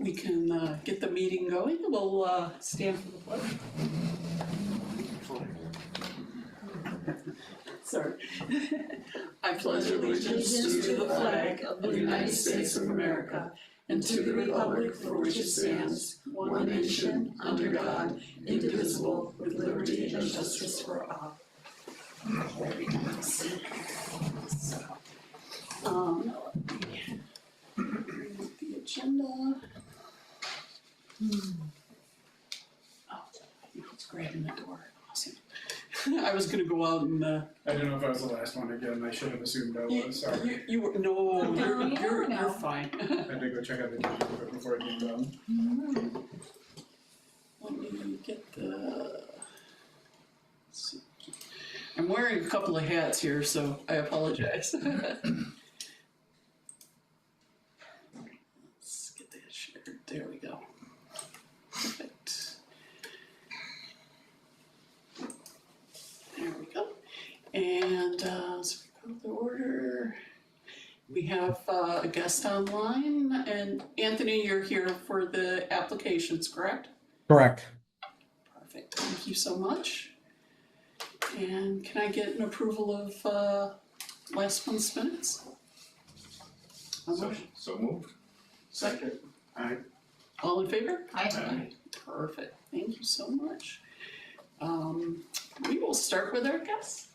we can get the meeting going. We'll stand for the pledge. Sorry. I pledge allegiance to the flag of the United States of America and to the republic for which it stands, one nation, under God, indivisible, with liberty and justice for all. Very nice. So, the agenda. Oh, it's grabbing the door. Awesome. I was going to go out and. I don't know if I was the last one again. I should have assumed I was. Sorry. You were no. You're fine. I had to go check out the TV before it came done. Let me get the. Let's see. I'm wearing a couple of hats here, so I apologize. Let's get that shared. There we go. Perfect. There we go. And so we go to the order. We have a guest online, and Anthony, you're here for the applications, correct? Correct. Perfect. Thank you so much. And can I get an approval of last month's minutes? So moved. Second. Aye. All in favor? Aye. Perfect. Thank you so much. We will start with our guest,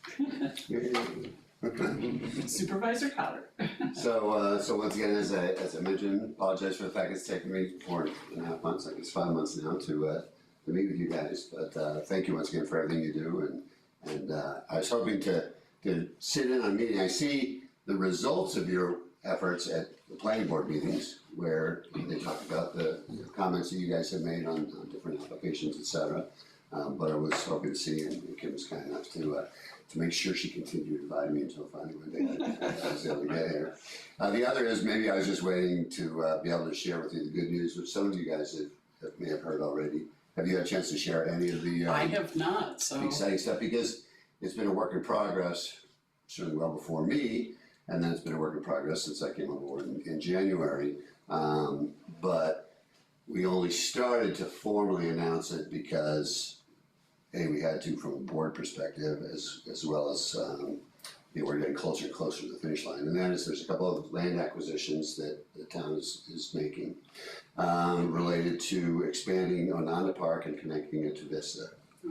Supervisor Cotter. So once again, as I mentioned, apologize for the fact it's taken me 4.5 months, I guess 5 months now to meet with you guys. But thank you once again for everything you do. And I was hoping to sit in on a meeting. I see the results of your efforts at the planning board meetings where they talk about the comments that you guys have made on different applications, et cetera. But I was hoping to see, and Kim was kind enough to make sure she continued inviting me until finally one day I was able to get here. The other is maybe I was just waiting to be able to share with you the good news, which some of you guys may have heard already. Have you had a chance to share any of the I have not, so exciting stuff? Because it's been a work in progress, certainly well before me, and then it's been a work in progress since I came on board in January. But we only started to formally announce it because we had to from a board perspective, as well as we're getting closer and closer to the finish line. And that is, there's a couple of land acquisitions that the town is making related to expanding Ononda Park and connecting it to Vista.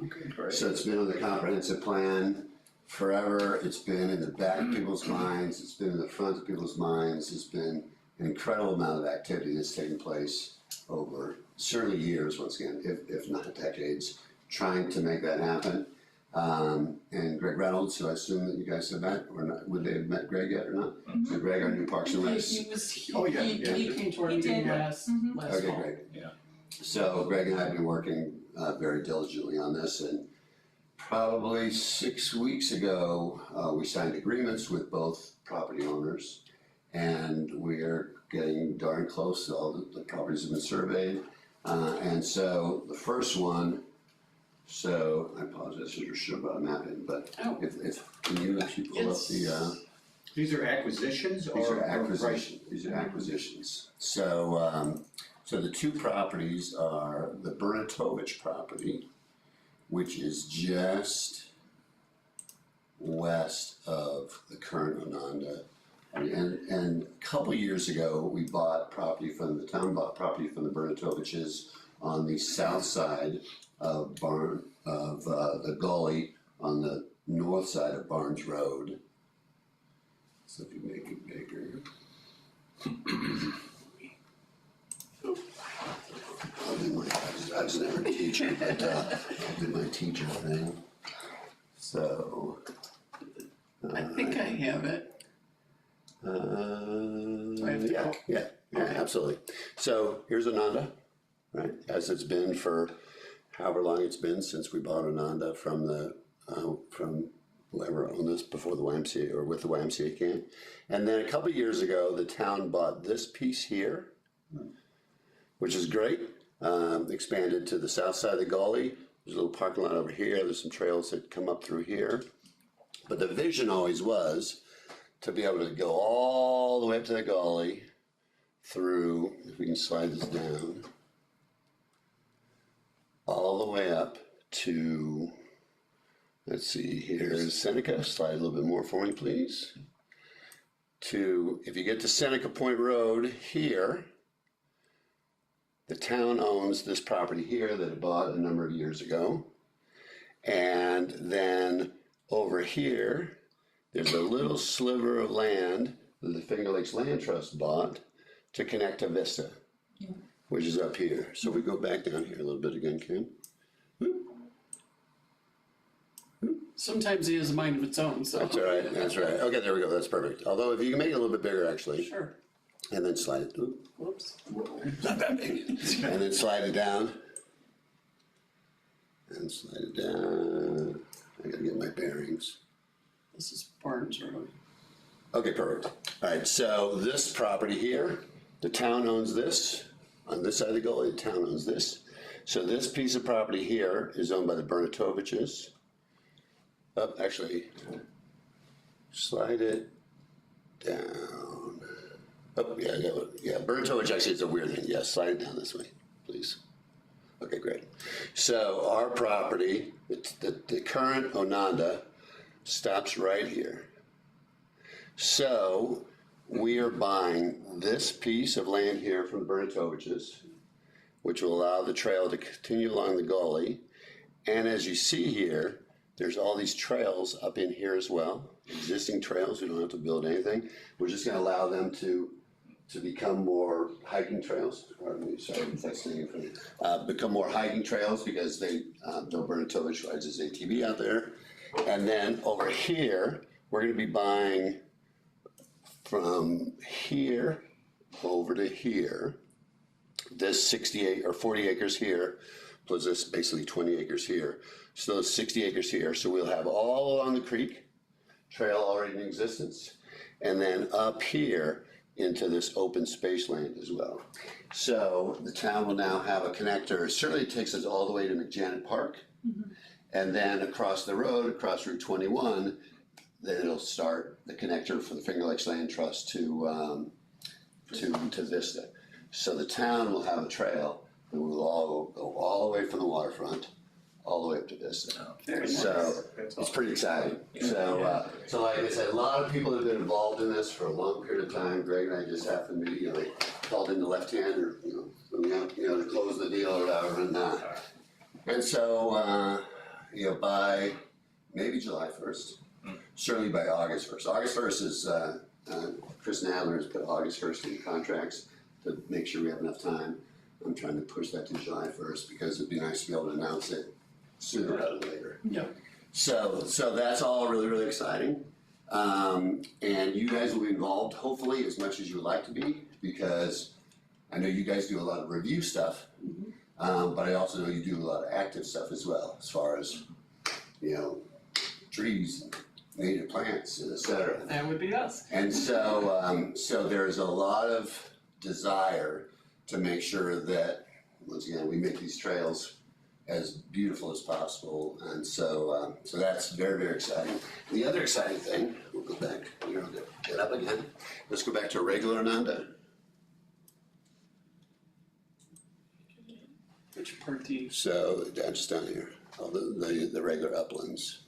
okay, great. So it's been on the comprehensive plan forever. It's been in the back of people's minds. It's been in the front of people's minds. It's been an incredible amount of activity that's taken place over certainly years, once again, if not decades, trying to make that happen. And Greg Reynolds, who I assume that you guys have met, or not, would they have met Greg yet or not? Mm-hmm. So Greg, our new Parks and Recs. He came to our meeting last Okay, fall. great. Yeah. So Greg and I have been working very diligently on this, and probably 6 weeks ago, we signed agreements with both property owners, and we're getting darn close. All the properties have been surveyed, and so the first one. So I apologize for sure about mapping, but if can you actually pull up the? These are acquisitions or? These are acquisitions. These are acquisitions. So so the two properties are the Bernatovich property, which is just west of the current Ononda. And a couple years ago, we bought property from the town, bought property from the Bernatoviches on the south side of the gully on the north side of Barnes Road. So if you make it bigger. I was never a teacher, but I did my teacher thing. So. I think I have it. Yeah, absolutely. So here's Ononda, right? As it's been for however long it's been since we bought Ononda from whoever owned this before the YMCA or with the YMCA came. And then a couple of years ago, the town bought this piece here, which is great. Expanded to the south side of the gully. There's a little parking lot over here. There's some trails that come up through here. But the vision always was to be able to go all the way up to the gully, through, if we can slide this down, all the way up to, let's see, here's Seneca. Slide a little bit more for me, please. To, if you get to Seneca Point Road here, the town owns this property here that it bought a number of years ago. And then over here, there's a little sliver of land that the Finger Lakes Land Trust bought to connect to Vista, which is up here. So we go back down here a little bit again, Kim. Sometimes he has a mind of its own, so. That's all right, that's right. Okay, there we go, that's perfect. Although if you can make it a little bit bigger, actually. Sure. And then slide it, Whoops. not that big. And then slide it down. And slide it down. I gotta get my bearings. This is Barnes Road. Okay, perfect. All right, so this property here, the town owns this. On this side of the gully, the town owns this. So this piece of property here is owned by the Bernatoviches. Oh, actually, slide it down. Oh, yeah, yeah, Bertovich actually is a weird thing. Yeah, slide it down this way, please. Okay, great. So our property, the current Ononda stops right here. So we are buying this piece of land here from the Bernatoviches, which will allow the trail to continue along the gully. And as you see here, there's all these trails up in here as well, existing trails. We don't have to build anything. We're just going to allow them to become more hiking trails. Pardon me, sorry, that's sitting in front of you. Become more hiking trails because Bill Bernatovich rides his ATV out there. And then over here, we're going to be buying from here over to here, this 68 or 40 acres here, plus this basically 20 acres here. So those 60 acres here. So we'll have all along the creek, trail already in existence, and then up here into this open space land as well. So the town will now have a connector. Certainly it takes us all the way to McJanet Park. And then across the road, across Route 21, then it'll start the connector for the Finger Lakes Land Trust to Vista. So the town will have a trail that will all go all the way from the waterfront, all the way up to Vista. Very nice. So it's pretty exciting. So like I said, a lot of people have been involved in this for a long period of time. Greg and I just happened to be, they called in the left hand or, to close the deal or whatever. And so, by maybe July 1st, certainly by August 1st. August 1st is, Chris Nadler has put August 1st in contracts to make sure we have enough time. I'm trying to push that to July 1st because it'd be nice to be able to announce it sooner rather than later. Yeah. So that's all really, really exciting. And you guys will be involved, hopefully, as much as you would like to be, because I know you guys do a lot of review stuff, but I also know you do a lot of active stuff as well, as far as, trees, native plants, et cetera. That would be us. And so there's a lot of desire to make sure that, once again, we make these trails as beautiful as possible. And so that's very, very exciting. The other exciting thing, we'll go back, get up again. Let's go back to regular Ananda. Which part do you? So just down here, all the regular uplands.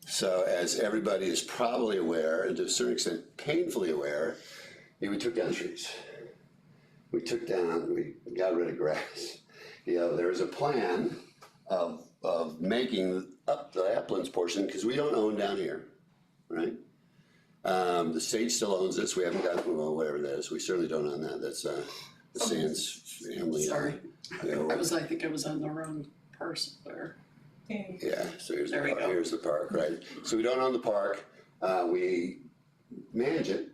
So as everybody is probably aware, and to a certain extent painfully aware, we took down trees. We got rid of grass. There was a plan of making up the uplands portion, because we don't own down here, right? The state still owns this. We haven't gotten, whatever that is. We certainly don't own that. That's the Sands family. Sorry. I think I was on the wrong parcel there. Yeah, so here's the There we park, go. here's the park, right? So we don't own the park, we manage it,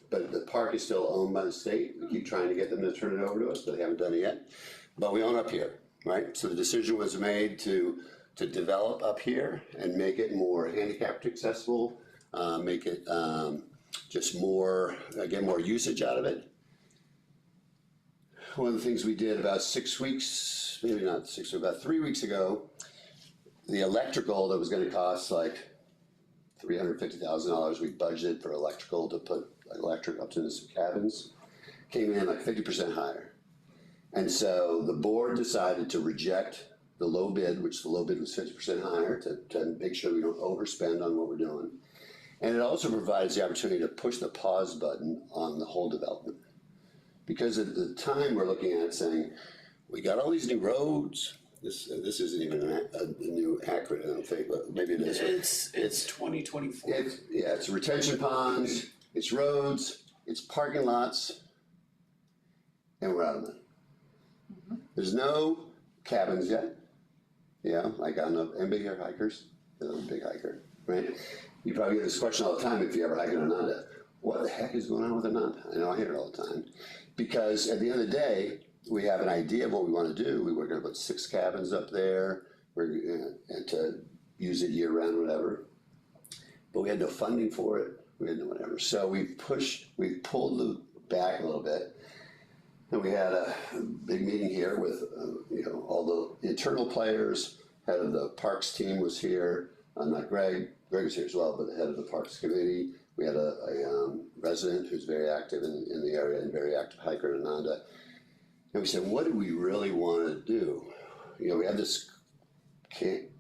but the park is still owned by the state. We keep trying to get them to turn it over to us, but they haven't done it yet. But we own up here, right? So the decision was made to develop up here and make it more handicapped accessible, make it just more, get more usage out of it. One of the things we did about 6 weeks, maybe not 6, about 3 weeks ago, the electrical that was going to cost like $350,000, we budgeted for electrical to put electric up to the cabins. came in like 50% higher. And so the board decided to reject the low bid, which the low bid was 50% higher, to make sure we don't overspend on what we're doing. And it also provides the opportunity to push the pause button on the whole development. Because at the time we're looking at it saying, we got all these new roads. This isn't even a new acronym, I don't think, but maybe it is. It's 2024. It's retention ponds, it's roads, it's parking lots, and we're out of money. There's no cabins yet. Yeah, like I don't know, anybody here hikers? I'm a big hiker, right? You probably get this question all the time if you ever hike in Ananda. What the heck is going on with Ananda? I know I hear it all the time. Because at the end of the day, we have an idea of what we want to do. We were going to put 6 cabins up there, and to use it year round, whatever. But we had no funding for it. We had no whatever. So we pulled the back a little bit. And we had a big meeting here with, all the internal players. Head of the parks team was here. Not Greg. Greg was here as well, but the head of the parks committee. We had a resident who's very active in the area and very active hiker in Ananda. And we said, what do we really want to do? We have this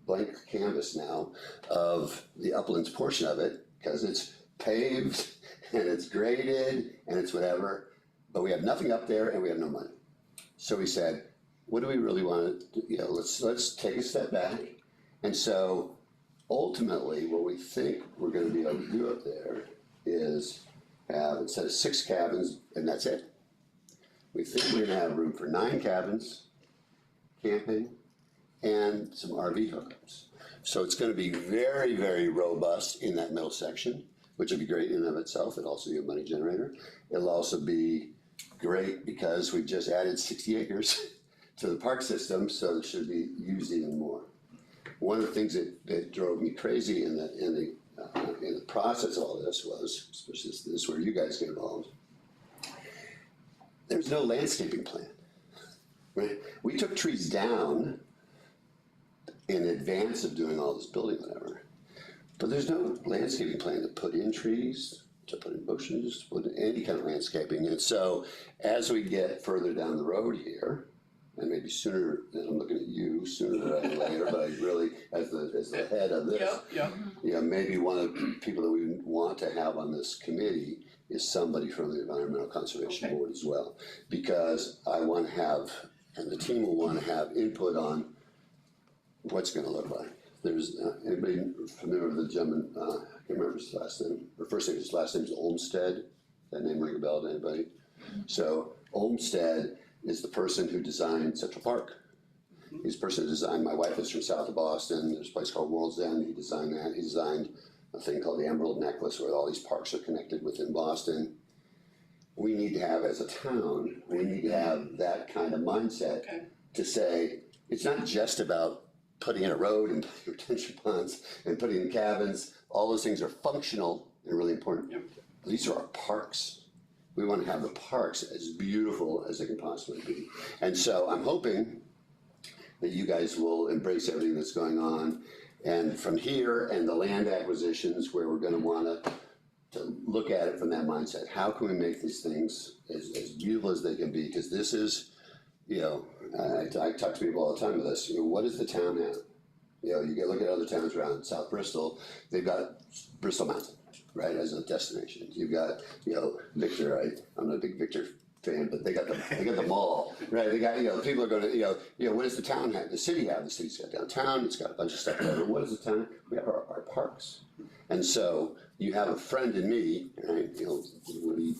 blank canvas now of the uplands portion of it, because it's paved and it's graded and it's whatever. But we have nothing up there and we have no money. So we said, what do we really want to do? Let's take a step back. And so ultimately what we think we're going to be able to do up there is have, instead of 6 cabins, and that's it. We think we're going to have room for 9 cabins, camping, and some RV hookups. So it's going to be very, very robust in that middle section, which will be great in and of itself. It'll also be a money generator. It'll also be great because we just added 60 acres to the park system, so it should be used even more. One of the things that drove me crazy in the process of all this was, especially this is where you guys get involved, there's no landscaping plan. Right? We took trees down in advance of doing all this building, whatever. But there's no landscaping plan to put in trees, to put in bushes, to put in any kind of landscaping. And so as we get further down the road here, and maybe sooner, and I'm looking at you, sooner rather than later, but I really, as the head of this, maybe one of the people that we want to have on this committee is somebody from the Environmental Conservation Board as well. Because I want to have, and the team will want to have input on what's going to look like. There's anybody familiar with the gentleman? I can't remember his last name. Or first name, his last name is Olmsted. That name ring a bell to anybody? So Olmsted is the person who designed Central Park. He's the person who designed. My wife is from south of Boston. There's a place called World's End. He designed that. He designed a thing called the Emerald Necklace, where all these parks are connected within Boston. We need to have, as a town, we need to have that kind of mindset to say it's not just about putting in a road and retention ponds and putting in cabins. All those things are functional and really important. These are our parks. We want to have the parks as beautiful as they can possibly be. And so I'm hoping that you guys will embrace everything that's going on. And from here and the land acquisitions, where we're going to want to look at it from that mindset. How can we make these things as beautiful as they can be? Because this is, I talk to people all the time with this. What does the town have? You look at other towns around South Bristol. They've got Bristol Mountain, right, as a destination. You've got, Victor. I'm not a big Victor fan, but they got the mall, right? They got, people are going to, what does the town have? The city have. The city's got downtown. It's got a bunch of stuff there. What does the town have? We have our parks. And so you have a friend in me, right? Woody,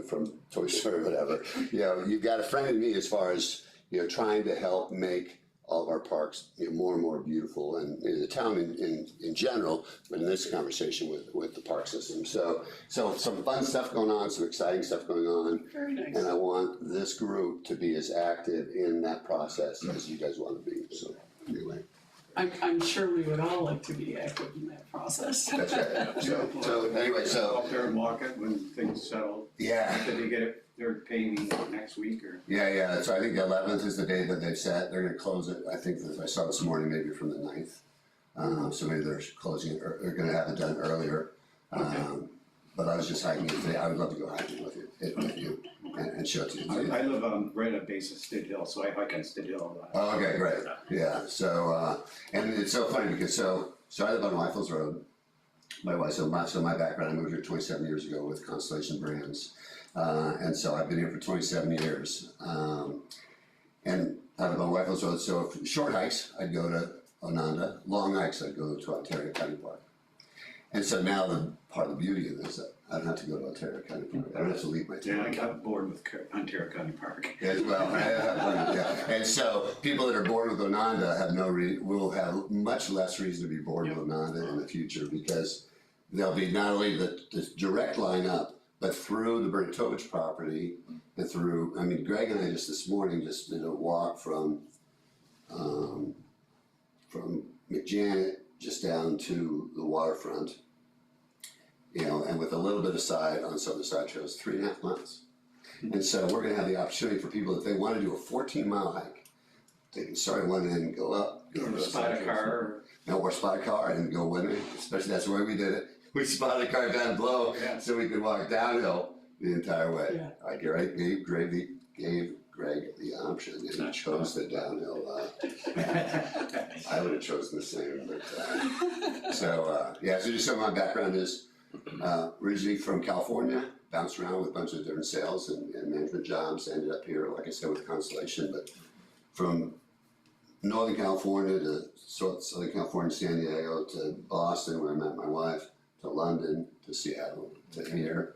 from Toy Story or whatever. You've got a friend in me as far as, trying to help make all of our parks more and more beautiful, and the town in general, but in this conversation with the park system. So some fun stuff going on, some exciting stuff going on. Very nice. And I want this group to be as active in that process as you guys want to be. So anyway. I'm sure we would all like to be active in that process. That's right. So anyway, Up there and walk it when things settle. Yeah. Did they get it? They're paving next week or? Yeah. So I think the 11th is the day that they've set. They're going to close it. I think that I saw this morning, maybe from the 9th. So maybe they're closing it, or they're going to have it done earlier. but I was just hiking it today. I would love to go hiking with you and show it to you. I live right at base of Stid Hill, so I hike on Stid Hill a lot. Oh, okay, great. Yeah. So and it's so funny because so I live on Weifels Road. My wife. So my background. I moved here 27 years ago with Constellation Brands, and so I've been here for 27 years. And I live on Weifels Road. So for short hikes, I'd go to Ononda. Long hikes, I'd go to Ontario County Park. And so now the part of the beauty of this, I don't have to go to Ontario County Park. I don't have to leave my town. Yeah, I got bored with Ontario County Park. As well, yeah. And so people that are bored with Ononda have will have much less reason to be bored with Ononda in the future, because there'll be not only the direct line up, but through the Bertovich property and through. I mean, Greg and I just this morning just did a walk from McJanet just down to the waterfront. You know, and with a little bit of side on some of the side trails, 3.5 miles. And so we're gonna have the opportunity for people, if they wanna do a 14-mile hike, they can start at one end and go up. Or spot a car. Or spot a car and go with it, especially that's the way we did it. We spotted a car down below, so we could walk downhill the entire way. Yeah. I gave Greg the option, and he chose the downhill. I would have chosen the same, but, so just some of my background is, originally from California, bounced around with a bunch of different sales and management jobs, ended up here, like I said, with Constellation, but from Northern California to Southern California, San Diego to Boston, where I met my wife, to London, to Seattle, to here.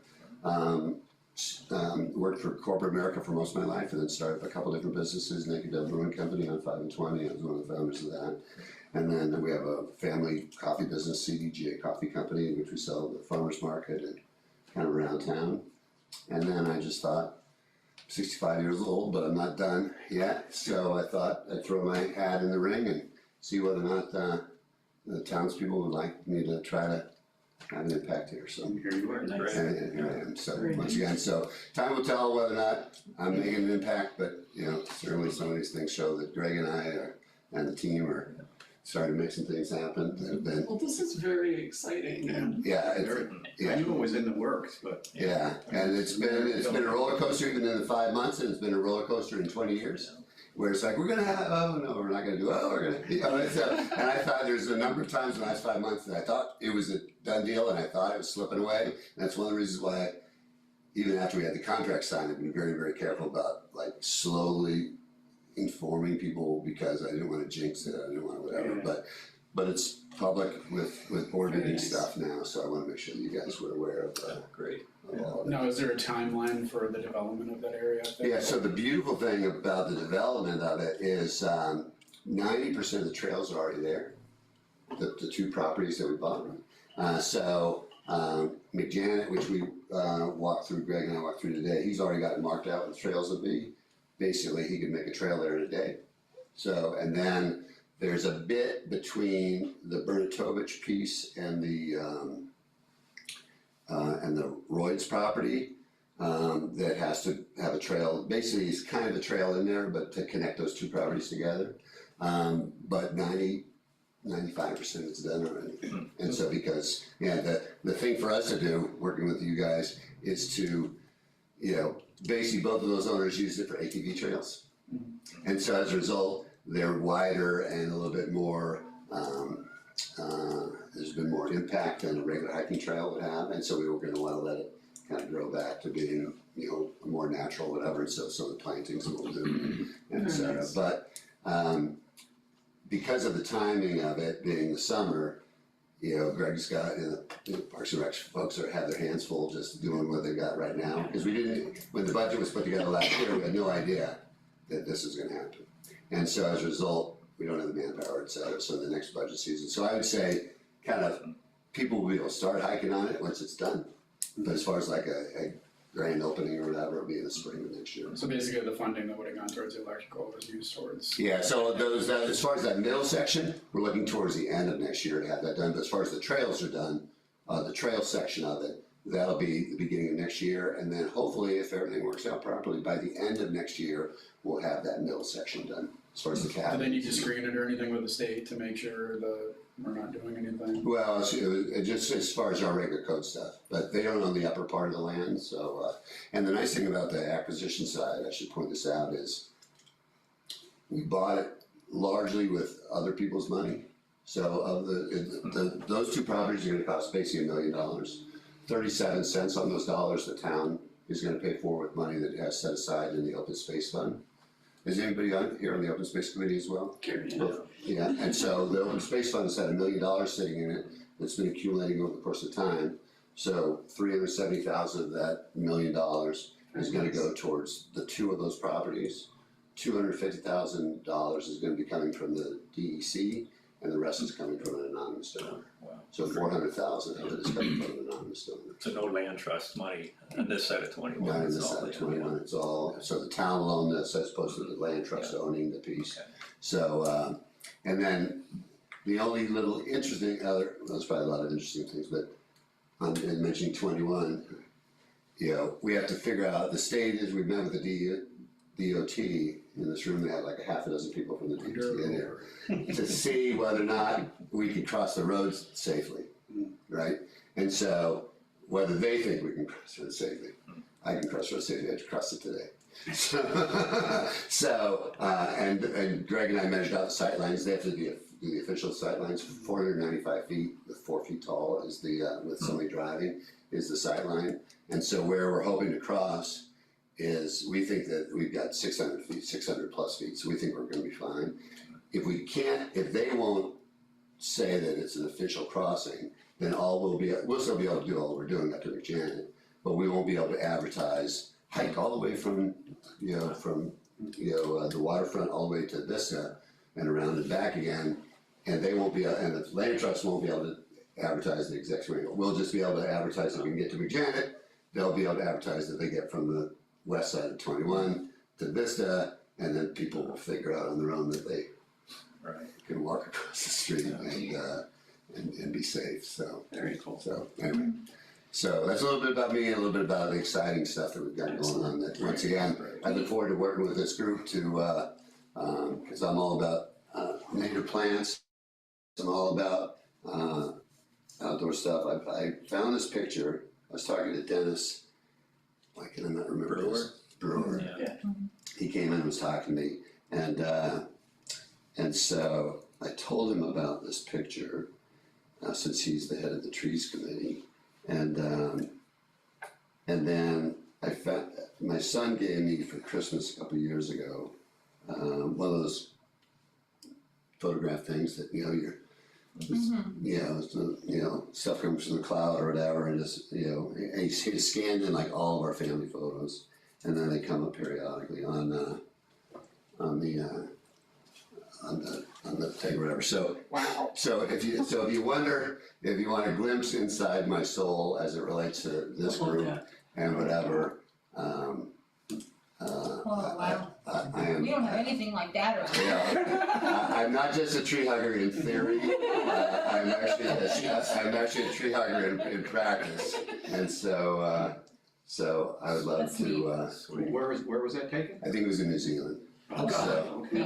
Worked for corporate America for most of my life, and then started a couple different businesses, Naked Dove Brewing Company on 5 and 20, I was one of the founders of that. And then we have a family coffee business, CDGA Coffee Company, in which we sell at the farmer's market and kind of around town. And then I just thought, 65 years old, but I'm not done yet. So I thought I'd throw my hat in the ring and see whether or not the townspeople would like me to try to have an impact here. So Here you are. Nice. and here I am. So once again, so time will tell whether or not I'm making an impact, but you know, certainly some of these things show that Greg and I and the team are starting to make some things happen that have been. Well, this is very exciting, and I knew it was in the works, but. Yeah, and it's been a roller coaster even in the 5 months, and it's been a roller coaster in 20 years. Where it's like, we're gonna have, oh no, we're not gonna do, oh, we're gonna, you know, and I thought there's a number of times in the last 5 months that I thought it was a done deal, and I thought it was slipping away. And that's one of the reasons why, even after we had the contract signed, I've been very, very careful about like slowly informing people, because I didn't want to jinx it, I didn't want to whatever, but it's public with board meeting stuff now, so I want to make sure that you guys were aware of great. of all of it. Now, is there a timeline for the development of that area up there? Yeah, so the beautiful thing about the development of it is 90% of the trails are already there, the 2 properties that we bought. McJanet, which we walked through, Greg and I walked through today, he's already got it marked out with trails will be. Basically, he could make a trail there in a day. So, and then there's a bit between the Bertovich piece and the Royds property that has to have a trail. Basically, it's kind of a trail in there, but to connect those 2 properties together. But 95% it's done already. And so because, the thing for us to do, working with you guys, is to, you know, basically both of those owners use it for ATV trails. And so as a result, they're wider and a little bit more, there's been more impact than a regular hiking trail would have. And so we were gonna wanna let it kind of grow back to being, you know, more natural, whatever. And so some of the plantings we'll do, and et cetera. But because of the timing of it being the summer, you know, Greg's got, the Parks and Rec folks have their hands full just doing what they got right now. Because we didn't, when the budget was put together last year, we had no idea that this was gonna happen. And so as a result, we don't have the manpower, et cetera, so the next budget season. So I would say, kind of, people will be able to start hiking on it once it's done. But as far as like a grand opening or whatever, it'll be in the spring of next year. So basically, the funding that would have gone towards the electrical was used towards. Yeah, so as far as that middle section, we're looking towards the end of next year to have that done. But as far as the trails are done, the trail section of it, that'll be the beginning of next year. And then hopefully, if everything works out properly, by the end of next year, we'll have that middle section done. as far as the cap. Do they need to screen it or anything with the state to make sure that we're not doing anything? Well, it just as far as our regular code stuff, but they don't own the upper part of the land, so, and the nice thing about the acquisition side, I should point this out, is we bought it largely with other people's money. So of those two properties are gonna cost basically $1 million. 37 cents on those dollars the town is gonna pay for with money that it has set aside in the open space fund. Is anybody here on the open space committee as well? Gary, Yeah, and so the open space fund has had $1 million sitting in it, that's been accumulating over the course of time. So 370,000 of that $1 million is gonna go towards the two of those properties. $250,000 is gonna be coming from the DEC, and the rest is coming from an anonymous donor. Wow. So 400,000 of it is coming from an anonymous donor. So no land trust money on this side of 21. Not in it's this all side of in, 21, it's all, so the town will own this as opposed to the land trust owning the piece. Okay. So, and then the only little interesting other, well, there's probably a lot of interesting things, but in mentioning 21, you know, we have to figure out, the state is, we met with the DOT, in this room, they had like a half a dozen people from the DOT in there, to see whether or not we can cross the roads safely, right? And so, whether they think we can cross the road safely, I can cross the road safely, I had to cross it today. So, and Greg and I measured out the sight lines, they have to do the official sight lines, 495 feet, with 4 feet tall is the, with somebody driving, is the sight line. And so where we're hoping to cross is, we think that we've got 600 feet, 600 plus feet, so we think we're gonna be fine. If we can't, if they won't say that it's an official crossing, then we'll still be able to do all we're doing up to McJanet, but we won't be able to advertise, hike all the way from, the waterfront all the way to Vista and around and back again, and they won't be, and the land trust won't be able to advertise the exact way. We'll just be able to advertise if we can get to McJanet, they'll be able to advertise that they get from the west side of 21 to Vista, and then people will figure out on their own that they can walk across the street and be safe, so. very cool. So, anyway, so that's a little bit about me and a little bit about the exciting stuff that we've got going on. That once again, I look forward to working with this group to, cause I'm all about, native plants. I'm all about, outdoor stuff. I found this picture, I was talking to Dennis, why can I not remember this? Brewer. Yeah. He came in and was talking to me, and so I told him about this picture, since he's the head of the trees committee, and then I found, my son gave me for Christmas a couple of years ago, one of those photograph things that, stuff comes from the cloud or whatever, and just, and he scanned in like all of our family photos, and then they come up periodically on the thing or whatever. So, Wow. so if you wonder, if you want a glimpse inside my soul as it relates to this group and whatever, Wow. I am. We don't have anything like that around here. Yeah, I'm not just a tree hugger in theory. I'm actually a tree hugger in practice, and so I would love to. Where was that taken? I think it was in New Zealand. So, I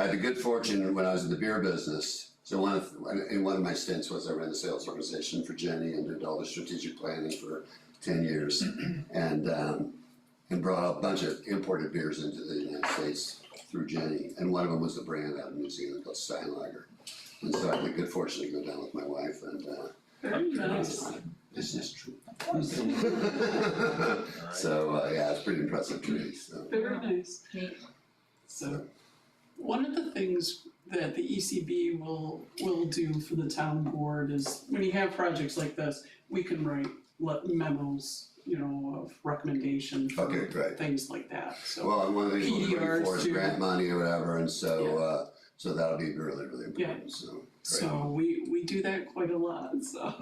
had the good fortune when I was in the beer business. So one of my stints was I ran the sales organization for Jenny and did all the strategic planning for 10 years, and brought a bunch of imported beers into the United States through Jenny, and one of them was a brand out of New Zealand called Steinlager. And so I had the good fortune to go down with my wife, and Very nice. this is true. So yeah, it's pretty impressive trees. So. Very nice. Neat. So, one of the things that the ECB will do for the town board is, when you have projects like this, we can write memos, of recommendation for Okay, great. things like that, so. Well, and one of the things we're looking for is PDRs grant money or whatever, and so so that'll be really, really important. Yeah. So, great. So we do that quite a lot, so.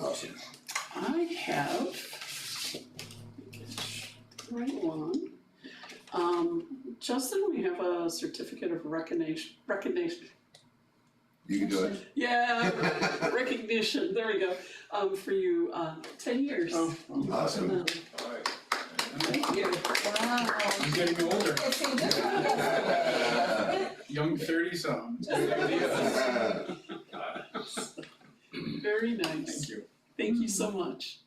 Awesome. I have, right one. Justin, we have a certificate of recognition. You can do it. Yeah, recognition, there we go, for you, 10 years. Oh, Awesome. Alright. Thank you. Wow. He's getting older. It's a different Young 30-some. Good idea. Very nice. Thank you. Thank you so much.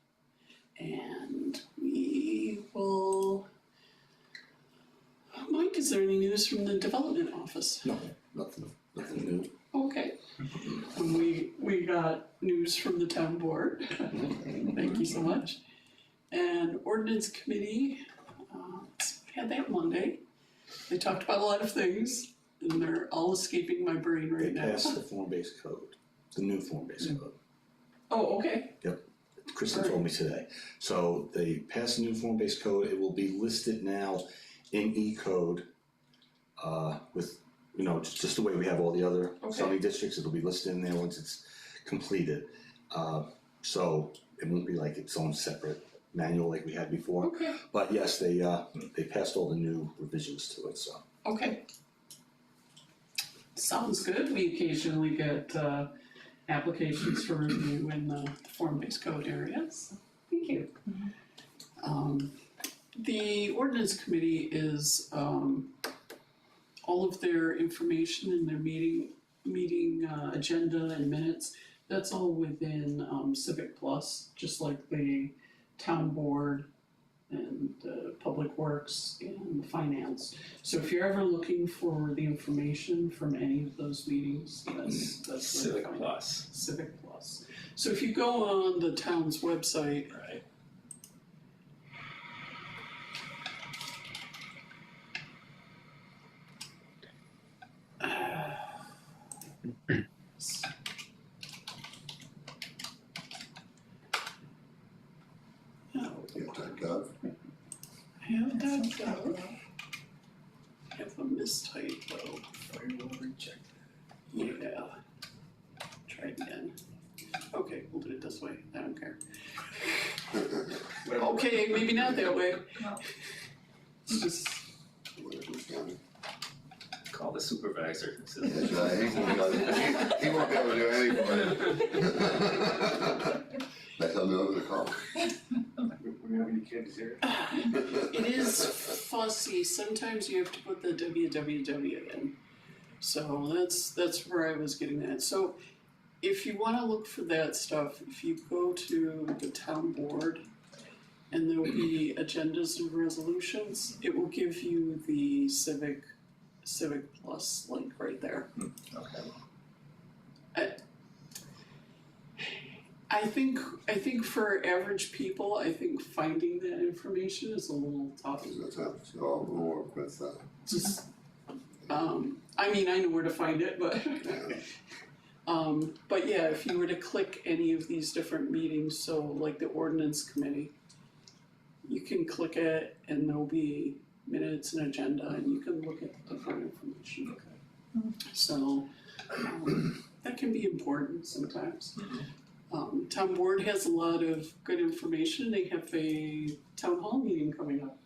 And we will, Mike, is there any news from the development office? No, nothing new. Okay. And we got news from the town board. Thank you so much. And ordinance committee, we had that Monday. They talked about a lot of things, and they're all escaping my brain They right now. passed the form-based code, the new form-based code. Oh, okay. Kristen told me today. So they passed the new form-based code. It will be listed now in E-code, with, just the way we have all the other zoning districts. It'll be listed in there once it's completed. So it won't be like its own separate manual like we had before. Okay. But yes, they passed all the new revisions to it, so. Okay. Sounds good. We occasionally get applications for review in the form-based code areas. Thank you. The ordinance committee is all of their information in their meeting agenda and minutes. That's all within Civic Plus, just like the town board and public works and finance. So if you're ever looking for the information from any of those meetings, that's where to Civic find it. Plus, Civic Plus. So if you go on the town's website, right? Gov. I have that. I have a mistype though. Firewall check. Yeah. Try again. Okay, we'll do it this way. I don't care. Okay, maybe not that way. It's just, Whatever's coming. Call the supervisor. That's right, he won't be able to do anything for you. But he'll know who to call. We have any kids here? it is fussy. Sometimes you have to put the www in. So that's where I was getting at. So if you want to look for that stuff, if you go to the town board and there will be agendas and resolutions, it will give you the Civic Plus link right there. Okay. I think for average people, I think finding that information is a little tough. So I'll work with, Just, I mean, I know where to find it, but but yeah, if you were to click any of these different meetings, so like the ordinance committee, you can click it and there'll be minutes and agenda, and you can look at the different information. So that can be important sometimes. Town board has a lot of good information. They have a town hall meeting coming up.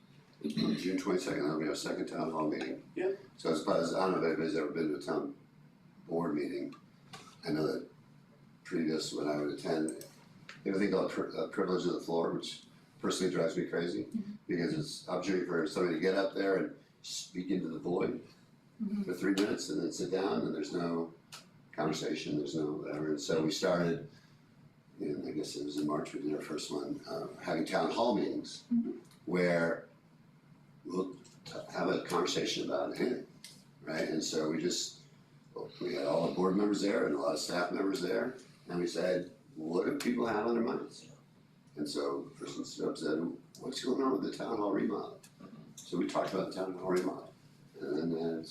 June 22nd, that'll be our second town hall meeting. Yep. So as far as, I don't know if anybody's ever been to a town board meeting. I know that previous, when I would attend, they have a thing called privilege of the floor, which personally drives me crazy, because it's an opportunity for somebody to get up there and speak into the void for 3 minutes and then sit down, and there's no conversation, there's no whatever. And so we started, I guess it was in March, we did our first one, having town hall meetings where we'll have a conversation about anything, right? And so we had all the board members there and a lot of staff members there, and we said, what do people have on their minds? And so the person stood up and said, what's going on with the town hall remodel? So we talked about the town hall remodel. And then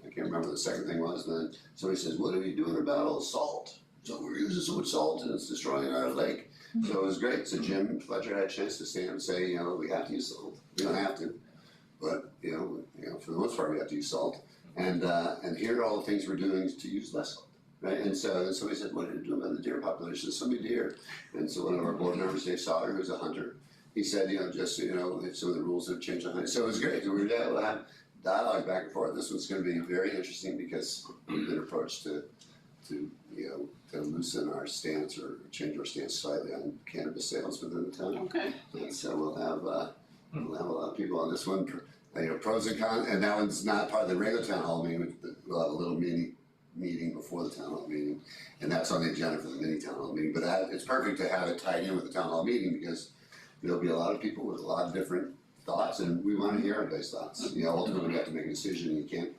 I can't remember what the second thing was, and then somebody says, what are you doing about all the salt? So we're using so much salt and it's destroying our lake. So it was great. So Jim Fletcher had a chance to stand and say, we have to use salt. We don't have to, but for the most part we have to use salt. And here are all the things we're doing to use less salt, right? And so somebody said, what are you doing about the deer population? There's so many deer. And so one of our board members, Dave Sauter, who's a hunter, he said, just so you know, some of the rules have changed on hunting. So it was great. So we were able to have dialogue back and forth. This one's going to be very interesting because we've been approached to loosen our stance or change our stance slightly on cannabis sales within the town. Okay. And so we'll have a lot of people on this one. pros and cons, and that one's not part of the regular town hall meeting. We'll have a little mini meeting before the town hall meeting, and that's on the agenda for the mini town hall meeting. But it's perfect to have it tied in with the town hall meeting because there'll be a lot of people with a lot of different thoughts, and we want to hear everybody's thoughts. Ultimately, we have to make a decision. You can't.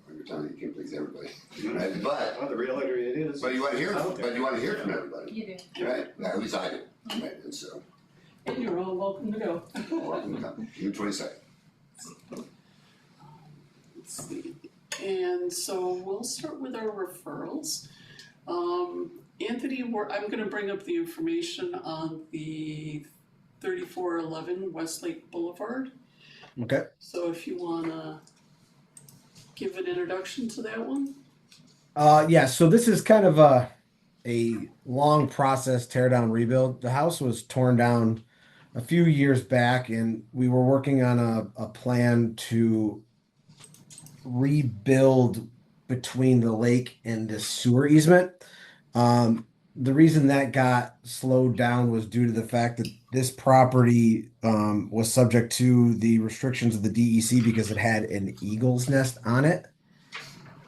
Every time you can't please everybody, right? Well, the reality it is. But you want to hear. it's out there. But you want to hear from everybody, You do. right? At least I do. Right, and so And you're all welcome to go. welcome to come. June 22nd. Let's see. And so we'll start with our referrals. Anthony, I'm gonna bring up the information on the 3411 Westlake Boulevard. Okay. So if you wanna give an introduction to that one? Yeah, so this is kind of a long process tear down rebuild. The house was torn down a few years back, and we were working on a plan to rebuild between the lake and the sewer easement. The reason that got slowed down was due to the fact that this property was subject to the restrictions of the DEC because it had an eagle's nest on it.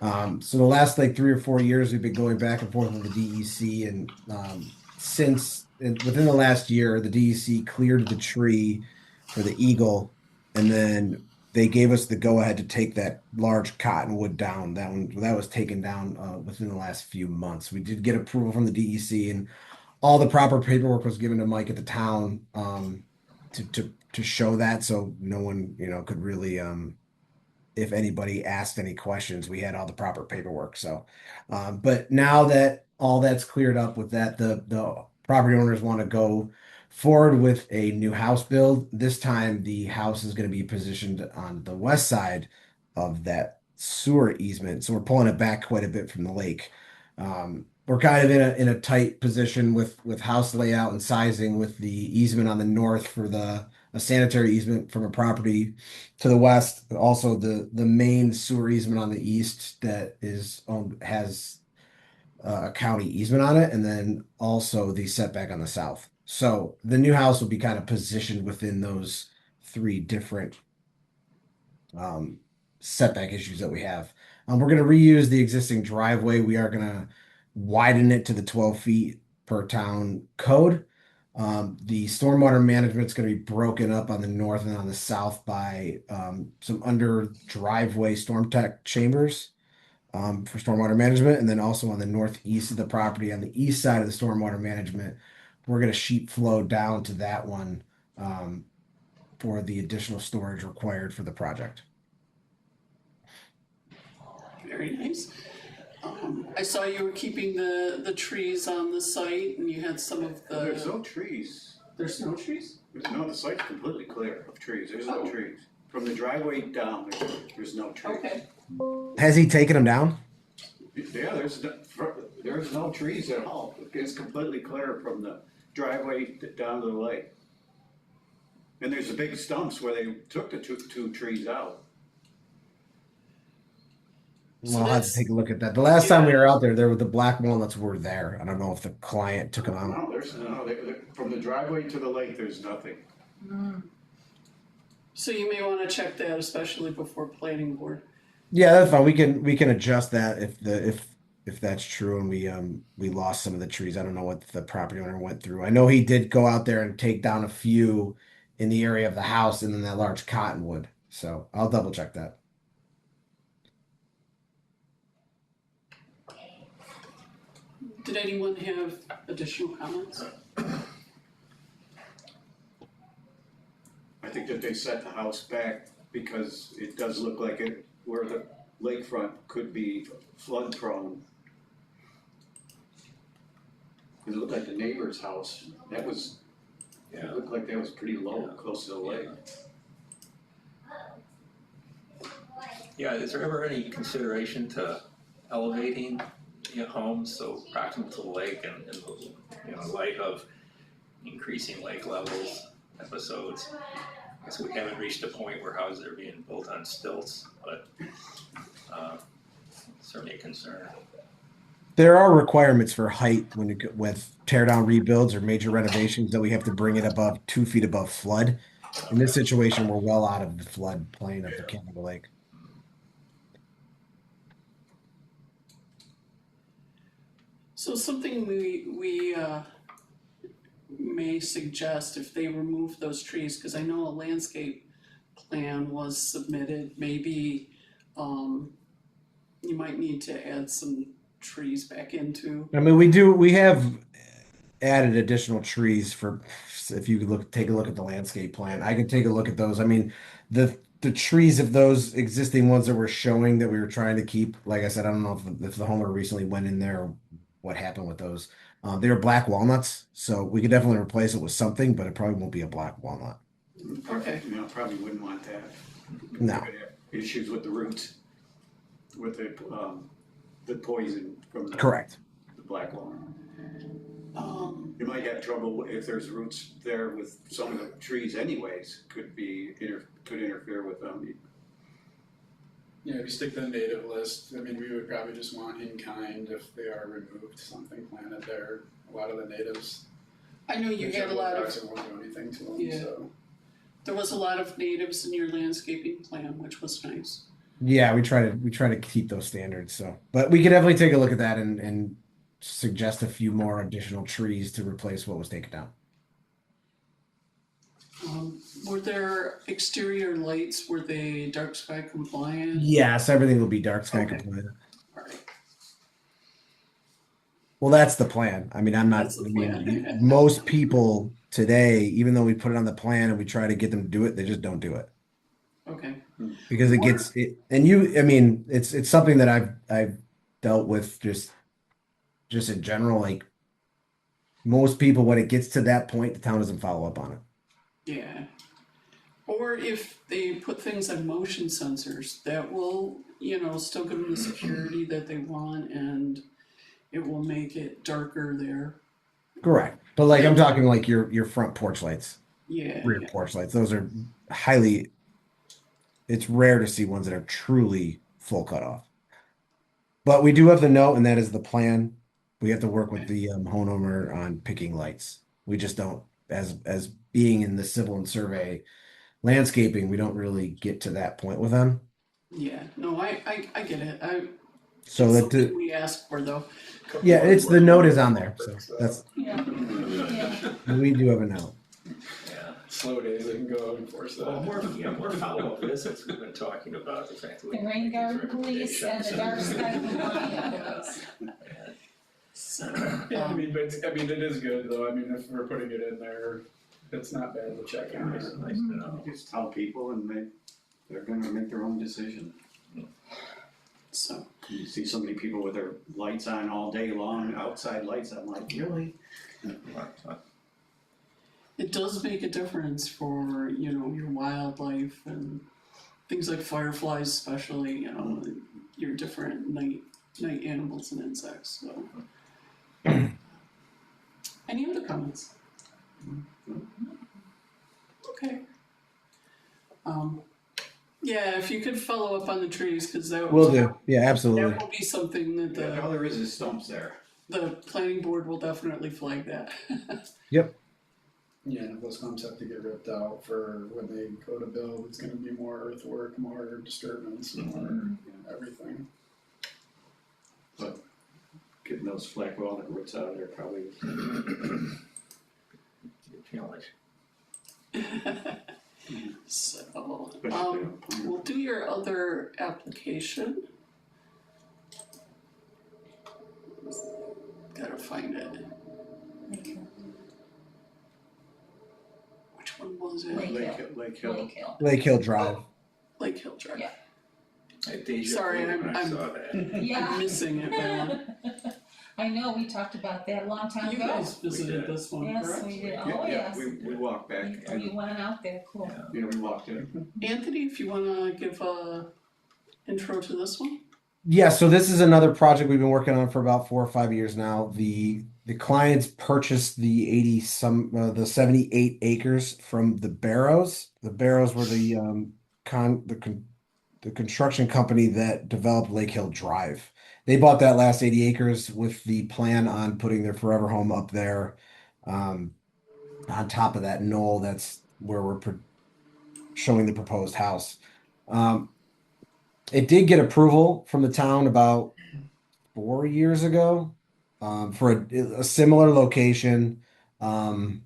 So the last like 3 or 4 years, we've been going back and forth with the DEC, and within the last year, the DEC cleared the tree for the eagle, and then they gave us the go ahead to take that large cottonwood down. That was taken down within the last few months. We did get approval from the DEC, and all the proper paperwork was given to Mike at the town to show that, so no one could really. If anybody asked any questions, we had all the proper paperwork. So, but now that all that's cleared up with that, the property owners want to go forward with a new house build. This time, the house is going to be positioned on the west side of that sewer easement. So we're pulling it back quite a bit from the lake. We're kind of in a tight position with house layout and sizing, with the easement on the north for a sanitary easement from a property to the west. Also, the main sewer easement on the east that has a county easement on it, and then also the setback on the south. So the new house will be kind of positioned within those 3 different setback issues that we have. We're going to reuse the existing driveway. We are going to widen it to the 12 feet per town code. The stormwater management is going to be broken up on the north and on the south by some under driveway storm tech chambers for stormwater management, and then also on the northeast of the property, on the east side of the stormwater management, we're going to sheet flow down to that one for the additional storage required for the project. Very nice. I saw you were keeping the trees on the site, and you had some of the. There's no trees. There's no trees? No, the site's completely clear of trees. There's no Oh. trees. From the driveway down, there's no trees. Okay. Has he taken them down? Yeah, there's no trees at all. It's completely clear from the driveway down to the lake. And there's the big stumps where they took the two trees out. So I'll have to that's- take a look at that. The last time we were out there were the black walnuts were there. I don't know if the client took them out. No, from the driveway to the lake, there's nothing. So you may want to check that, especially before planning board. Yeah, that's fine. We can adjust that if that's true, and we lost some of the trees. I don't know what the property owner went through. I know he did go out there and take down a few in the area of the house and then that large cottonwood. So I'll double check that. Did anyone have additional comments? I think that they set the house back because it does look like it, where the lakefront could be flood prone. It looked like the neighbor's house, it looked like that was pretty low, close to the lake. Yeah, is there ever any consideration to elevating homes so proximate to the lake and in light of increasing lake levels episodes? I guess we haven't reached a point where houses are being built on stilts, but certainly a concern. There are requirements for height when you with tear down rebuilds or major renovations that we have to bring it above 2 feet above flood. In this situation, we're well out of the flood plain of the Canada Lake. So something we may suggest if they remove those trees, because I know a landscape plan was submitted, maybe you might need to add some trees back into. I mean, we have added additional trees for, if you could take a look at the landscape plan, I could take a look at those. I mean, the trees of those existing ones that we're showing that we were trying to keep, like I said, I don't know if the homeowner recently went in there, or what happened with those. They were black walnuts, so we could definitely replace it with something, but it probably won't be a black walnut. Okay. You know, probably wouldn't want that. No. You're gonna have issues with the roots, with the poison from the Correct. black walnut. You might have trouble if there's roots there with some of the trees anyways, could interfere with them. Yeah, if you stick to the native list, I mean, we would probably just want in kind if they are removed, something planted there. A lot of the natives. I know you had a lot of, Won't do anything to them, Yeah. so. there was a lot of natives in your landscaping plan, which was nice. Yeah, we try to keep those standards. So, but we could definitely take a look at that and suggest a few more additional trees to replace what was taken down. Were there exterior lights, were they dark sky compliant? Yes, everything will be dark sky Okay. compliant. Alright, Well, that's the plan. I mean, That's the plan. most people today, even though we put it on the plan and we try to get them to do it, they just don't do it okay, because it gets it. And I mean, it's something that I've dealt with just in general. Like most people, when it gets to that point, the town doesn't follow up on it. yeah. Or if they put things on motion sensors, that will, still give them the security that they want, and it will make it darker there. Correct. But like I'm talking like your front porch lights, Yeah, rear porch lights. Those are highly. It's rare to see ones that are truly full cutoff. But we do have the note, and that is the plan. We have to work with the homeowner on picking lights. We just don't, as being in the civil and survey landscaping, we don't really get to that point with them. yeah, no, I get it, So it's that something we asked for though. yeah, it's the note is on there. So that's Yeah, yeah. we do have a note. Yeah. Slow days, they can go and enforce that. Well, more follow-up visits we've been talking about, the fact that we The rain guard police and the dark sky compliant police. So, Yeah, I mean, it is good though, I mean, if we're putting it in there, it's not bad to check on Nice it. nice to know. Just tell people and they're gonna make their own decision. so, You see so many people with their lights on all day long, outside lights, I'm like, really? it does make a difference for, your wildlife and things like fireflies especially, your different night animals and insects, so. Any other comments? Okay. Yeah, if you could follow up on the trees, cause Will do. Yeah, absolutely. that will be something that Yeah, all there is stumps there. the planning board will definitely flag that. Yeah, and if those stumps have to get ripped out for when they go to build, it's gonna be more earthwork, more disturbance, more, everything. But getting those black walnut roots out of there probably. Good challenge. So, Especially on pine. we'll do your other application. Gotta find it. Which one was it? Lake Hill. Lake Hill. Lake Hill. Lake Hill Drive. Lake Hill Drive. Yeah. I had deja Sorry, vu when I I'm- saw that. I'm Yeah, missing it, man. I know, we talked about that a long time You ago. guys visited did. this one, Yes, correct? we did, Yeah, oh, yeah, yes. we walked back You went out there, cool. Yeah. we walked in. Anthony, if you wanna give a intro to this one? Yeah, so this is another project we've been working on for about 4 or 5 years now. The clients purchased the 78 acres from the Barrows. The Barrows were the construction company that developed Lake Hill Drive. They bought that last 80 acres with the plan on putting their forever home up there, on top of that knoll. That's where we're showing the proposed house. It did get approval from the town about 4 years ago, for a similar location, um,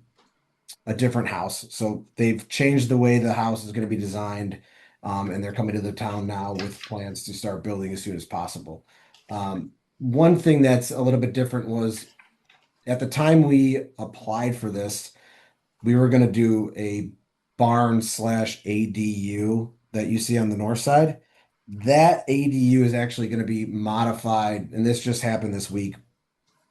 a different house. So they've changed the way the house is going to be designed, and they're coming to the town now with plans to start building as soon as possible. One thing that's a little bit different was at the time we applied for this, we were going to do a barn slash ADU that you see on the north side. That ADU is actually going to be modified, and this just happened this week,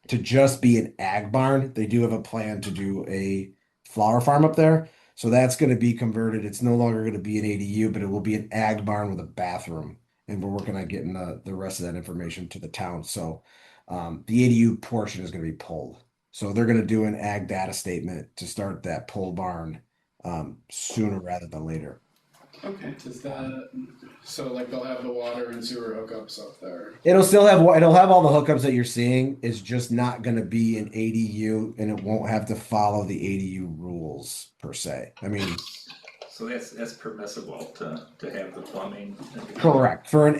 to just be an ag barn. They do have a plan to do a flower farm up there. So that's going to be converted. It's no longer going to be an ADU, but it will be an ag barn with a bathroom. And we're working on getting the rest of that information to the town. So the ADU portion is going to be pulled. So they're going to do an ag data statement to start that pole barn sooner rather than later. Okay, does that, so like they'll have the water and sewer hookups up there? It'll have all the hookups that you're seeing. It's just not going to be an ADU, and it won't have to follow the ADU rules per se. I mean, So that's permissible to have the plumbing. correct. For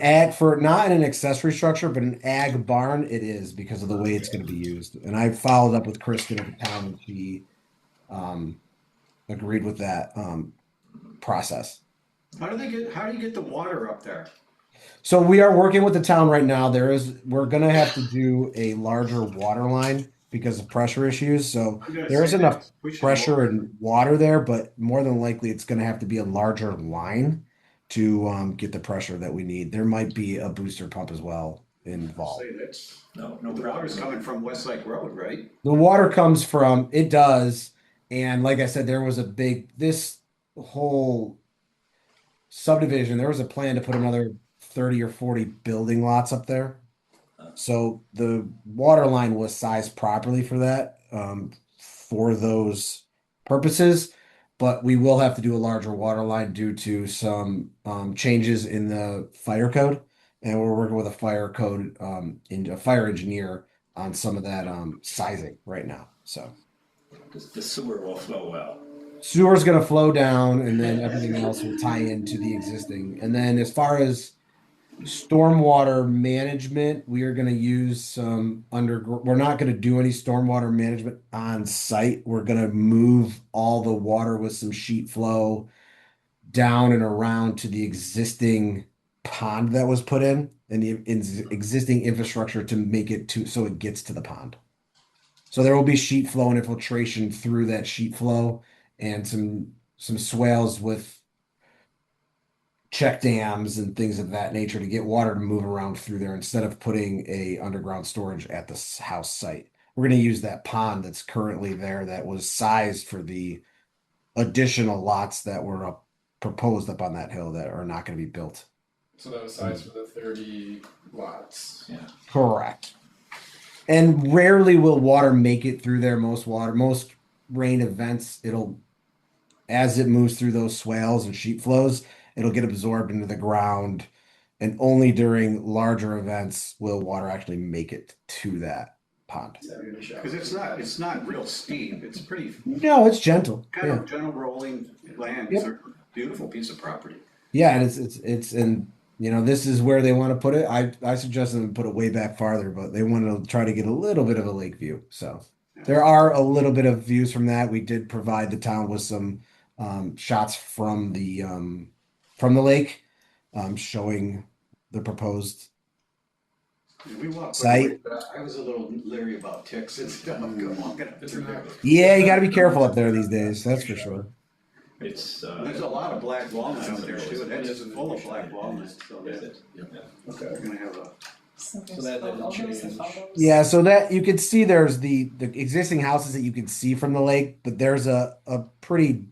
not in an accessory structure, but an ag barn, it is because of the way it's going to be used. And I followed up with Kristen at the town, and she agreed with that process. How do you get the water up there? So we are working with the town right now. We're gonna have to do a larger water line because of pressure issues. So there is enough pressure and water there, but more than likely it's gonna have to be a larger line to get the pressure that we need. There might be a booster pump as well involved. Say that's, No the water's coming from Westlake Road, right? The water comes from, it does, and like I said, there was this whole subdivision, there was a plan to put another 30 or 40 building lots up there. So the water line was sized properly for that, for those purposes, but we will have to do a larger water line due to some changes in the fire code, and we're working with a fire code a fire engineer on some of that sizing right now. So The sewer will flow well. sewer's going to flow down, and then everything else will tie into the existing. And then as far as stormwater management, we are going to use some we're not going to do any stormwater management on site. We're going to move all the water with some sheet flow down and around to the existing pond that was put in, and the existing infrastructure to make it so it gets to the pond. So there will be sheet flow and infiltration through that sheet flow, and some swales with check dams and things of that nature to get water to move around through there instead of putting a underground storage at the house site. We're going to use that pond that's currently there that was sized for the additional lots that were proposed up on that hill that are not going to be built. So that was sized for the 30 lots. Yeah. Correct. And rarely will water make it through there. Most rain events, as it moves through those swales and sheet flows, it'll get absorbed into the ground, and only during larger events will water actually make it to that pond. Because it's not real steep. It's pretty No, it's gentle. kind of gentle rolling land. It's a beautiful piece of property. Yeah, and it's and this is where they want to put it. I suggest them to put it way back farther, but they want to try to get a little bit of a lake view. So there are a little bit of views from that. We did provide the town with some shots from the lake, showing the proposed We walked site. I was a little leery about ticks and stuff walking up through there. Yeah, you got to be careful up there these days. That's for sure. It's There's a lot of black walnut out there too. That is full of black walnuts. So they're gonna have a. So that didn't change. Yeah, so that you can see there's the existing houses that you can see from the lake, but there's a pretty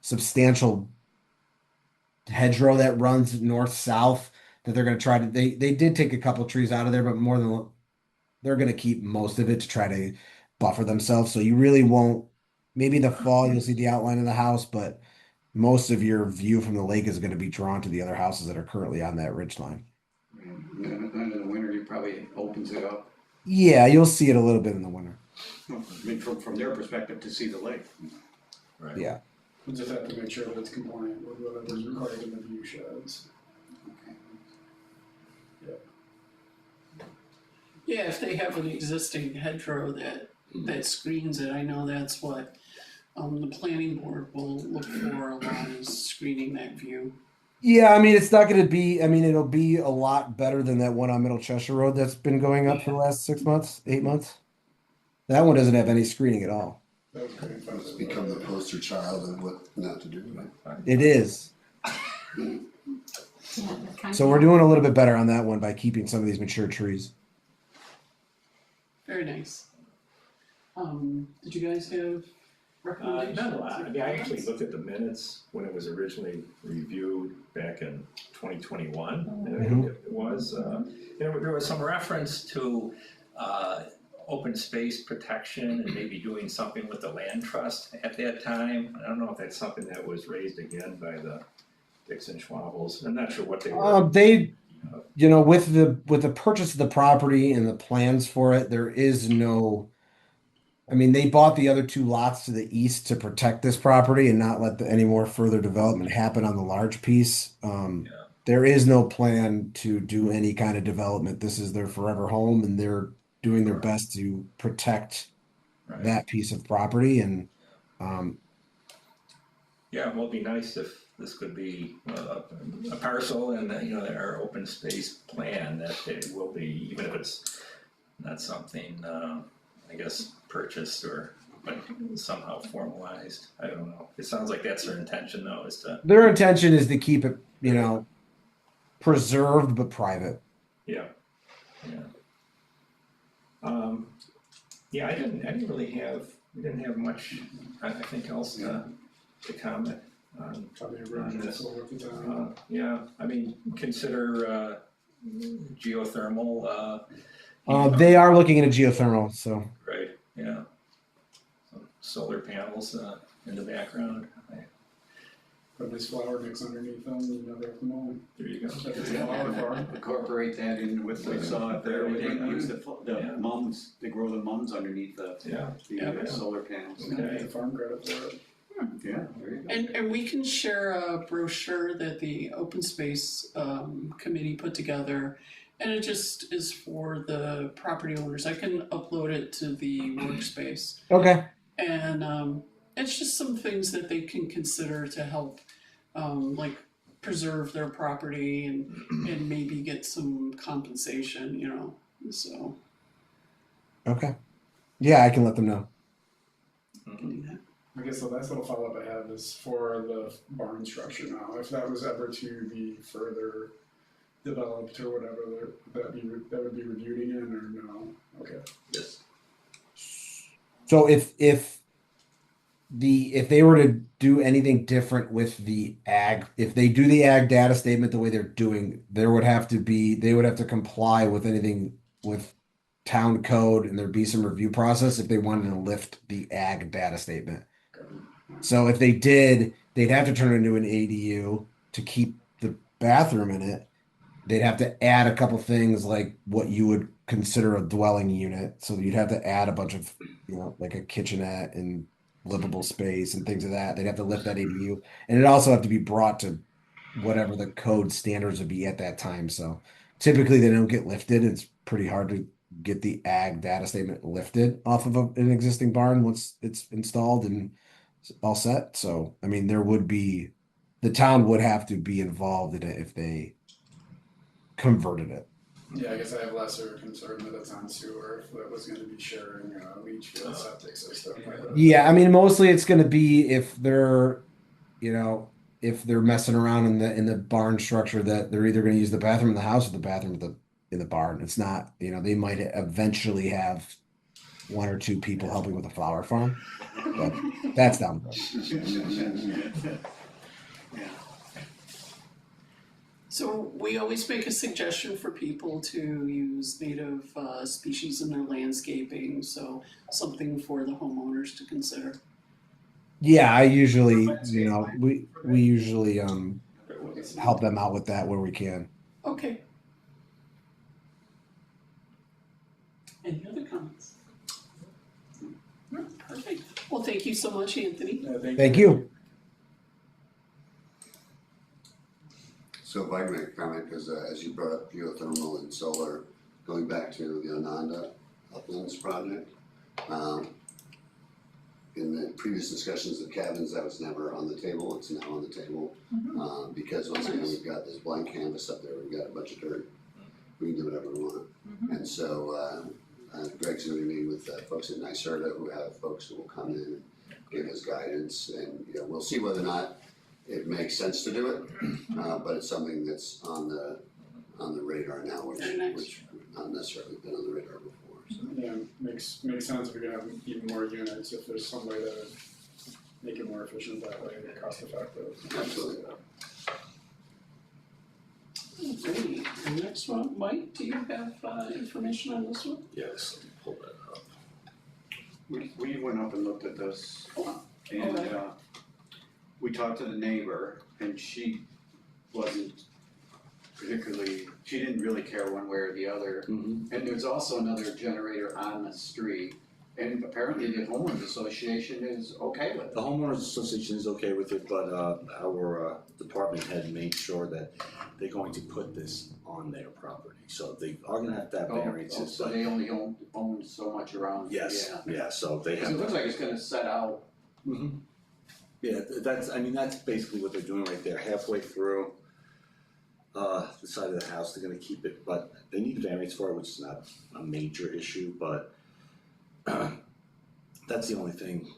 substantial hedgerow that runs north south that they're going to try to they did take a couple trees out of there, but they're going to keep most of it to try to buffer themselves. So you really won't, maybe in the fall you'll see the outline of the house, but most of your view from the lake is going to be drawn to the other houses that are currently on that ridge line. And then in the winter, it probably opens it up. Yeah, you'll see it a little bit in the winter. I mean, from their perspective, to see the lake. right. Yeah. We'll just have to make sure that it's compliant with whatever's required in the view sheds. Yeah, if they have an existing hedgerow that screens it, I know that's what, the planning board will look for a lot, is screening that view. Yeah, I mean, it's not going to be. I mean, it'll be a lot better than that one on Middle Cheshire Road that's been going up for the last 6 months, 8 months. That one doesn't have any screening at all. That was great. It's become the poster child of what not to do. It is. Yeah, the kind So we're doing a little bit better on that one by keeping some of these mature trees. Very nice. Did you guys have recommendations? Not a lot. I mean, I actually looked at the minutes when it was originally reviewed back in 2021. Mhm. It was, there was some reference to open space protection and maybe doing something with the land trust at that time. I don't know if that's something that was raised again by the Dixon Schwabels. I'm not sure what they were. They, with the purchase of the property and the plans for it, there is no. I mean, they bought the other 2 lots to the east to protect this property and not let any more further development happen on the large piece. There is no plan to do any kind of development. This is their forever home, and they're doing their best to protect Right. that piece of property. And Yeah, well, it'd be nice if this could be a parcel and, our open space plan that it will be, even if it's not something, I guess, purchased or but somehow formalized. I don't know. It sounds like that's their intention though, is to, their intention is to keep it, preserved but private. yeah. Yeah, I didn't really have, we didn't have much, I think else to comment on. Probably erosion this. over the time. Yeah, I mean, consider geothermal. They are looking into geothermal, so Right, yeah. Some solar panels in the background. Put this flower mix underneath them, you never have to mow them. There you go. That's a flower farm. Incorporate that in with the sod there, we can use the Yeah. mums, they grow the mums underneath Yeah. the solar panels. Okay. Get farm credit for it. Yeah, there you go. And we can share a brochure that the open space committee put together, and it just is for the property owners. I can upload it to the workspace, okay. and it's just some things that they can consider to help, like preserve their property and maybe get some compensation, so Okay. Yeah, I can let them know. we can do that. I guess the last little follow-up I have is for the barn structure now. If that was ever to be further developed or whatever, that would be reviewed again or no? Okay. Yes. So if they were to do anything different with the ag, if they do the ag data statement the way they're doing, they would have to comply with anything with town code, and there'd be some review process if they wanted to lift the ag data statement. So if they did, they'd have to turn it into an ADU to keep the bathroom in it. They'd have to add a couple things like what you would consider a dwelling unit. So you'd have to add a bunch of, like a kitchenette and livable space and things of that. They'd have to lift that ADU, and it'd also have to be brought to whatever the code standards would be at that time. So typically they don't get lifted. It's pretty hard to get the ag data statement lifted off of an existing barn once it's installed and all set. So, I mean, the town would have to be involved in it if they converted it. Yeah, I guess I have lesser concern that it's on sewer if that was gonna be sharing a leach field septic system. Yeah, I mean, mostly it's going to be if they're messing around in the barn structure, that they're either going to use the bathroom in the house or the bathroom in the barn. It's not, they might eventually have 1 or 2 people helping with the flower farm, but that's down the road. So we always make a suggestion for people to use native species in their landscaping, so something for the homeowners to consider. Yeah, I usually, we usually help them out with that where we can. Okay. Any other comments? No? Perfect. Well, thank you so much, Anthony. Thank you. Thank you. Thank you. And, Thank you. So if I can make a comment, because as you brought up geothermal and solar, going back to the Ananda Uplands project, in the previous discussions of cabins, that was never on the table, it's now on the table. Because once again, we've got this blank canvas up there, we've got a bunch of dirt, we can do whatever we want. And so, Greg's gonna be meeting with folks at NYSERDA who have folks who will come in and give us guidance, and, you know, we'll see whether or not it makes sense to do it, but it's something that's on the radar now, which not necessarily been on the radar before, so. Yeah, makes sense if you're gonna have even more units, if there's some way to make it more efficient that way, cost effective. Absolutely. Alrighty, the next one, Mike, do you have information on this one? Yes, let me pull that up. We went up and looked at this, Oh, and okay. we talked to the neighbor, and she wasn't particularly, she didn't really care one way or the other. And there's also another generator on the street, and apparently the homeowners association is okay with it. The homeowners association is okay with it, but our department head made sure that they're going to put this on their property. So they are gonna have to have variances, So but they only own so much around. yes, yeah, so they Because have. it looks like it's gonna set out. Yeah, that's basically what they're doing right there, halfway through the side of the house, they're gonna keep it, but they need variance for it, which is not a major issue, but that's the only thing.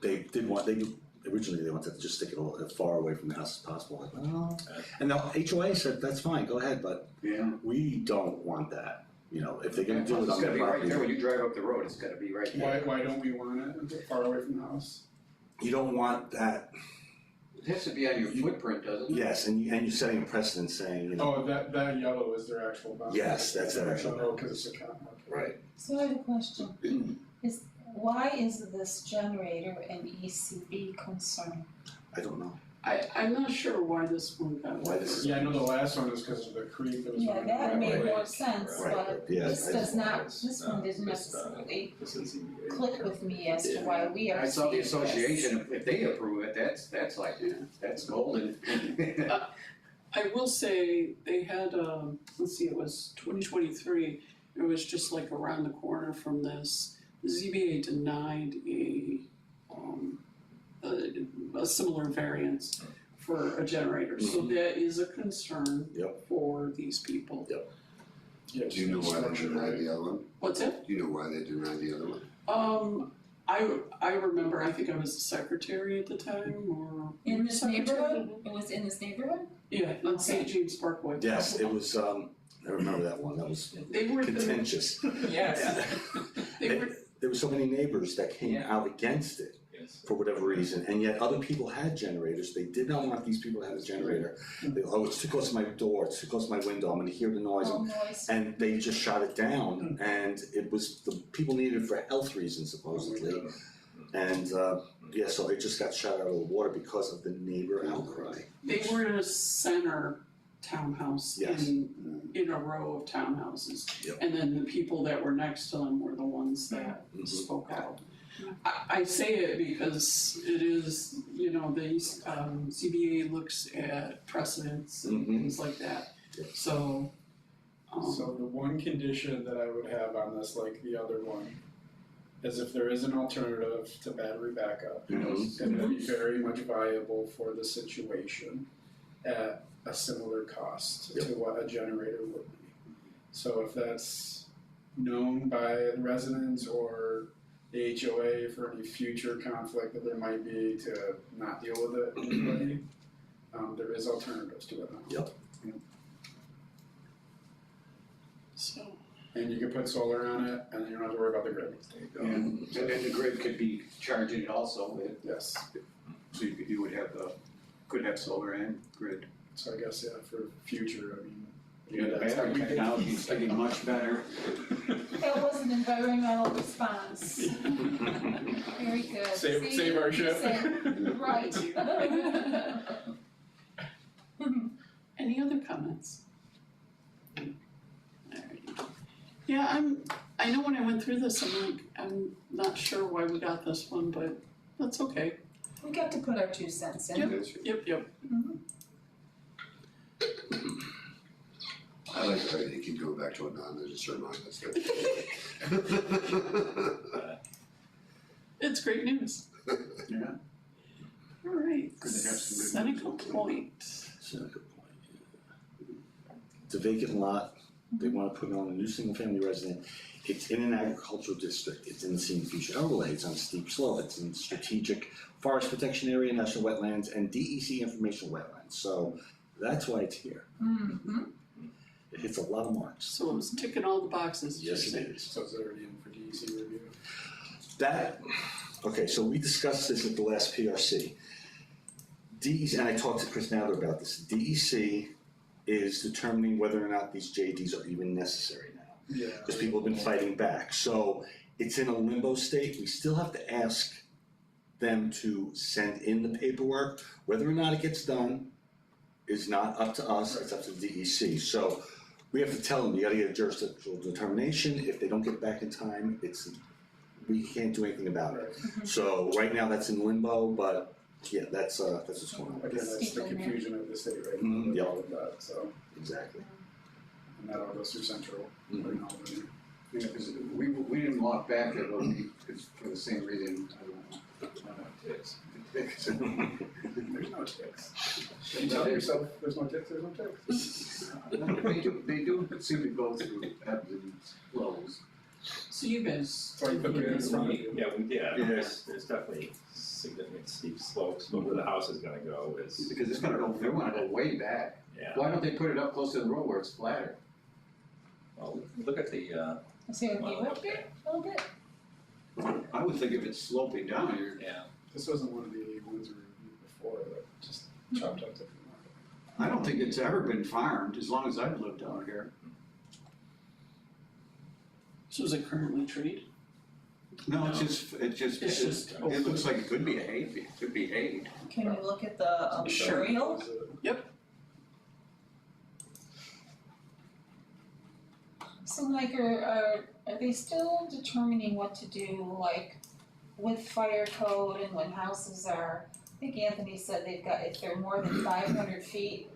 Originally they wanted to just stick it as far away from the house as possible, like, well, and the HOA said, that's fine, go ahead, but Yeah. we don't want that, you know, if they're gonna do it It's on gotta their be right property. there, when you drive up the road, it's gotta be right there. Why don't we want it far away from the house? You don't want that, It has to be on your footprint, doesn't it? yes, and you're setting a precedent saying, you know, Oh, that yellow is their actual boundary? Yes, that's their actual Oh, cause it's a count, okay. right. So I have a question. Why is this generator an ECB concern? I don't know. I'm not sure why this one got. Why this- Yeah, I know the last one is because of the creek that was. Yeah, running that right made away. more sense, Right, but yeah, this I- does not, this one didn't necessarily click with me as to why we are I saw the seeing this. association, if they approve it, that's like, that's golden. I will say, they had, let's see, it was 2023, it was just like around the corner from this. The ZBA denied a similar variance for a generator, so that is a concern Yep. for these people. Yeah, Do you know why they structure, denied right? the other one? What's it? Do you know why they denied the other one? I remember, I think I was the secretary at the time, or. In this secretary? neighborhood? It was in this neighborhood? Yeah, on St. James Parkway. Yes, it was, I remember that one, that was They were, contentious. yes, they were, There were so many neighbors that came out against it for whatever reason, and yet other people had generators, they did not want these people to have a generator. They, oh, it's too close to my door, it's too close to my window, I'm gonna hear the noise, Oh, noise. and they just shot it down, and it was, the people needed it for health reasons supposedly. And, yeah, so it just got shot out of the water because of the neighbor outcry. they were in a center townhouse Yes. in a row of townhouses. Yep. And then the people that were next to them were the ones that spoke out. I say it because it is, you know, the CBA looks at precedents and things like that. Yep. So, So the one condition that I would have on this, like the other one, is if there is an alternative to battery backup, it's gonna be very much viable for the situation at a similar cost to what a generator would be. So if that's known by the residents or the HOA for any future conflict that there might be to not deal with it anyway, there is alternatives to it now. Yep. so. And you could put solar on it, and you don't have to worry about the grid. And then the grid could be charging it also, Yes, so you would have could have solar and grid. so I guess, yeah, for future, I mean. Yeah, the that's how battery we could- technology is getting much better. That was an environmental response. Very good. See, Save our you ship. said- Right. Any other comments? Alrighty. Yeah, I know when I went through this, I'm not sure why we got this one, but that's okay. We got to put our 2 cents in. Yep. Yep. I like the way they keep going back to a non, they're just reminding us that. It's great news. Yeah. All right, Good to have some good Seneca news. Point. Seneca Point, yeah. It's a vacant lot, they wanna put on a new single-family resident. It's in an agricultural district, it's in the scenic feature overlay, it's on a steep slope, it's in strategic forest protection area, national wetlands, and DEC informational wetlands, so that's why it's here. Mm-hmm. It hits a lot of marks. So it's ticking all the boxes. Yes, you're it saying. is. So it's already in for DEC review. Okay, so we discussed this at the last PRC. DEC, and I talked to Chris Nather about this, DEC is determining whether or not these JDs are even necessary now. Yeah. Because people have been fighting back. So it's in a limbo state. We still have to ask them to send in the paperwork. Whether or not it gets done is not up to us, it's up to the DEC. So we have to tell them, you gotta get a jurisdictional determination. If they don't get back in time, we can't do anything about it. Right. So right now that's in limbo, but yeah, that's what's going on. Again, that's the Steep in there. confusion of the state right Mhm, now with yep. all of that, so, Exactly. and that all goes through central. Mhm. right now, but- Yeah, because we didn't walk back it, but it's for the same reason, I don't know. Ticks. There's no ticks. You tell yourself, there's no ticks, there's no ticks. They do seem to go through ebbs and flows. So you guys. So you put it in front of you. Yeah, we did, Yeah. there's definitely significant steep slopes, but where the house is gonna go is, Because it's gonna go, they wanna go way back. yeah. Why don't they put it up close to the road where it's flatter? Well, look at the, Is there a view up there a little bit? I would think if it's sloping down, you're, yeah, This wasn't one of the ones we reviewed before that just chopped up the. I don't think it's ever been farmed as long as I've lived out here. So is it currently treed? No, it's No. just, It's just it looks like it could be a hay, it could be hay. Can we look at the Sure. aerial? So like, are they still determining what to do, like, with fire code and when houses are, I think Anthony said they've got, if they're more than 500 feet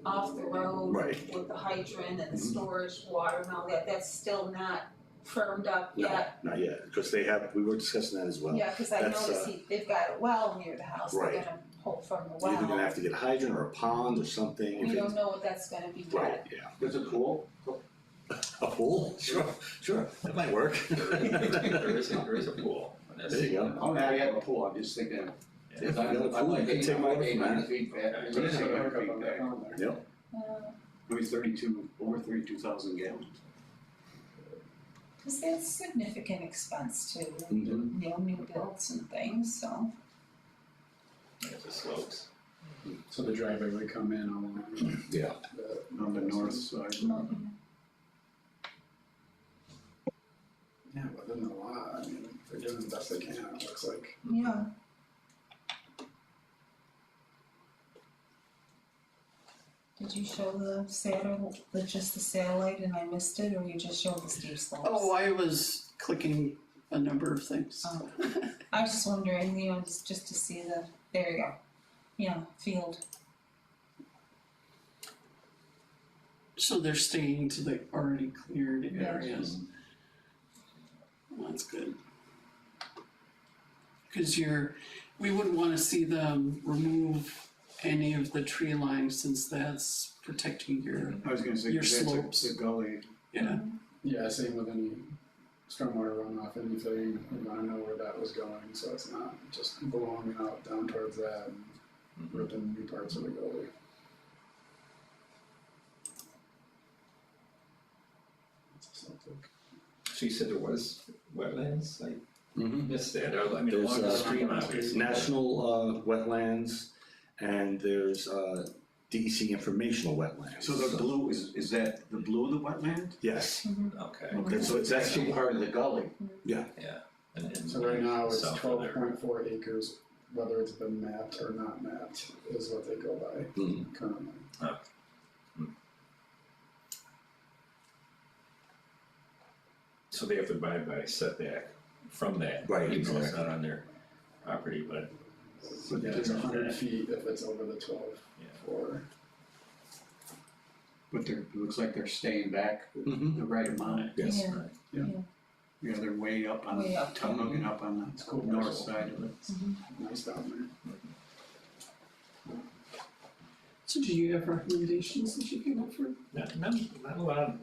off the road Right. with the hydrant and the Mhm. storage water and all that, that's still not firmed up No, yet? not yet, because we were discussing that as well. Yeah, cause I that's, noticed they've got a well near the house, they're Right. gonna pull from the You're either gonna well. have to get a hydrant or a pond or something. We If don't it's know what that's gonna be right, yet. yeah. There's a pool. A pool? Sure, that might work. there is a pool. And there's- There you go. Oh, now you have a pool, I'm just thinking. Yeah, if you got a pool, you can take water from 800 that. feet back, Okay. I'm Put gonna a say 100 hookup feet on back. that on there. Yep. Maybe over 32,000 gallons. Cause that's significant expense too, Mhm. you know, new builds and things, so. There's the slopes. So the driveway would come in along Yeah. the. On the north side. Yeah, within the lot, I mean, they're doing the best they can, it looks like. Yeah. Did you show just the satellite and I missed it, or you just showed the steep slopes? Oh, I was clicking a number of things. Oh. I was just wondering, you know, just to see there you go. Yeah, field. So they're staying to the already cleared Yeah. areas. Well, that's good. Cause we wouldn't wanna see them remove any of the tree lines since that's protecting your, I was gonna say, Your 'cause that's slopes. a gully. yeah. Yeah, same with any stormwater runoff, anything, you wanna know where that was going, so it's not just blowing out down towards that and ripping new parts of the gully. Septic. So you said there was wetlands, I Mhm. missed that, I mean, There's, along the stream obviously. National wetlands, and there's DEC informational wetlands. So the blue, is that the blue of the wetland? Yes, Okay, Okay, so it's actually part of the gully. yeah. And So right now, it's south of 12.4 acres, whether it's been mapped or not mapped, is what they go by Mhm. currently. So they have to abide by setback from that. Right, Even though it's exactly. not on their property, but. Yeah, it's 100 feet if it's over the 12 Yeah. for. But it looks like they're staying back Mhm. the right amount. Yes. Yeah. Yeah, they're way up on, Way up. looking up on It's cool. the north side of it. Nice down there. So do you have recommendations that you came up for? Not a lot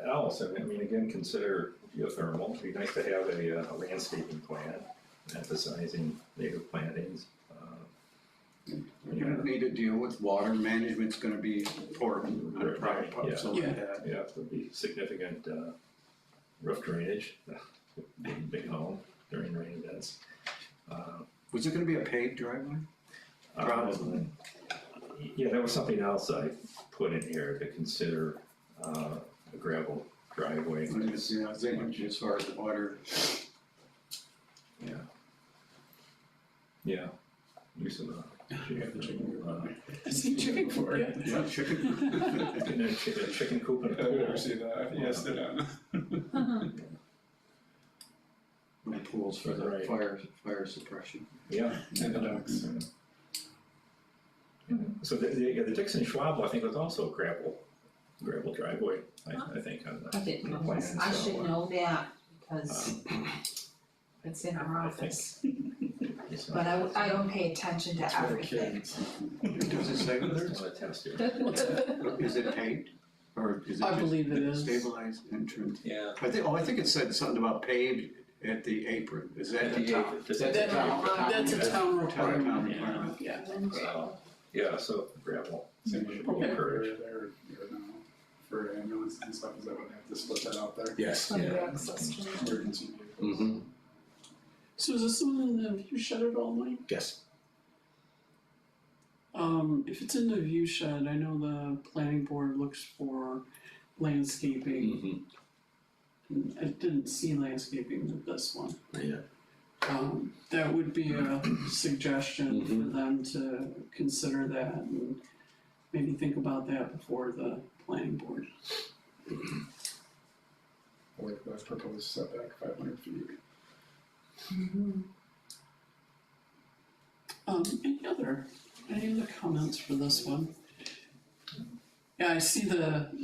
else. I mean, again, consider geothermal. It'd be nice to have a landscaping plan emphasizing native plantings. You're gonna need to deal with water management's gonna be important on a Right, project, so like that. Yeah, there'd be significant roof drainage, big home during rain events. Was it gonna be a paved driveway? Probably. Yeah, that was something else I put in here to consider a gravel driveway. I was thinking as far as the water, Yeah, use of You got the chicken coop on there. I see chicken for you. yeah, chicken. a chicken coop and a I've never pool. seen that. Yes, they don't. No pools for the Right. fire suppression. Yeah. And the ducks. Yeah. So the Dixon Schwab, I think, was also gravel driveway, I think, on the. I didn't know plan, this. I so, should know that because it's in our I think- office. it's But not- I don't pay attention to For the everything. kids. Does it say whether It's on the test here. is it paved? Or is it I just believe it is. stabilized entrance? Yeah. I think it said something about paved at the apron. Is that the top? Just That's at the top. a town requirement, Town yeah, requirement. yeah. Yeah, so gravel. Same with Okay. the area there, now, for ambulance and stuff, is that what they have to split that out there? Yes. Under access to. Emergency vehicles. Mm-hmm. So is this one in the view shed at all, Mike? Yes. If it's in the view shed, I know the planning board looks for landscaping. Mm-hmm. And I didn't see landscaping with this one. Yeah. That would be a suggestion for them to consider that and maybe think about that before the planning board. Or the proposed setback, 500 feet. Any other comments for this one? Yeah, I see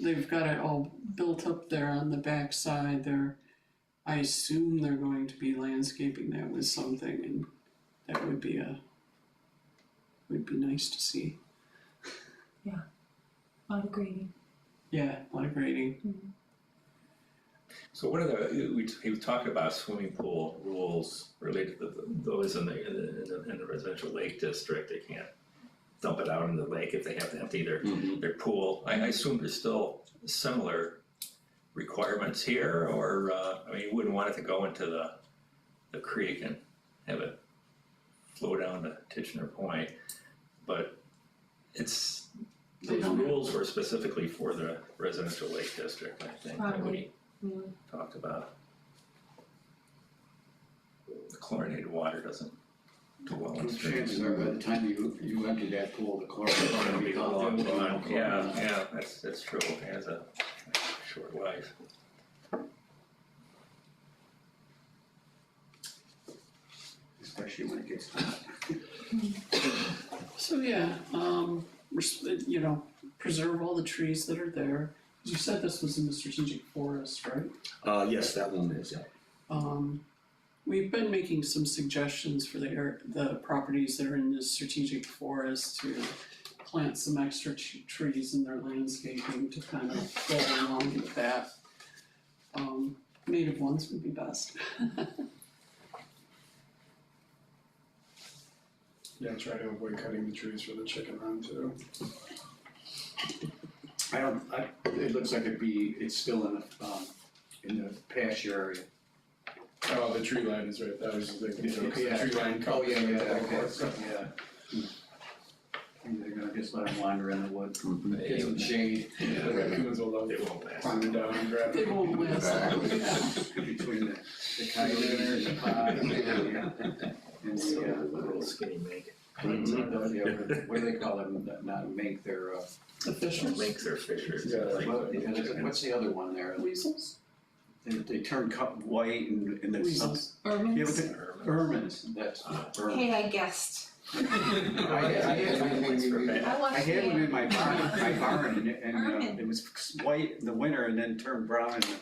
they've got it all built up there on the back side there. I assume they're going to be landscaping that with something, and that would be nice to see. A lot of grading. Yeah, a lot of grading. So what are we talked about swimming pool rules related to those in the residential lake district. They can't dump it out in the lake if they have to empty their pool. I assume there's still similar requirements here, or I mean, you wouldn't want it to go into the creek and have it flow down to Titchener Point, but those rules were specifically for the residential lake district, I think, that we talked about. The chlorinated water doesn't do well in streams. Chances are by the time you empty that pool, the chlorine It's gonna be a long gone. run. Yeah, that's true, it has a short life. Especially when it gets hot. So yeah, preserve all the trees that are there. You said this was in the strategic forest, right? Yes, that one is, yeah. We've been making some suggestions for the properties that are in the strategic forest to plant some extra trees in their landscaping to kind of go along with that. Native ones would be best. Yeah, try to avoid cutting the trees for the chicken run too. It looks like it's still in the pasture area. Oh, the tree line is right, that was the joke, the Yeah. tree line Oh, covers. yeah, the okay, forest. so, yeah. They're gonna just let them wander in the woods, Mm-hmm. get some shade. The raccoons will love They won't last. climbing down and grabbing. They won't last. Between the coyotes and the pods, and the Little skinny mink. what do they call them, not mink, they're, The fishers, Minks are fishers. Yeah, what's the other one there? weasels, They turn white and there's some. weasels. Yeah, but Ermines? the ermines, that's ermines. Hey, I guessed. I watched I had one the, in my barn, and it was white in the winter and then turned brown in the.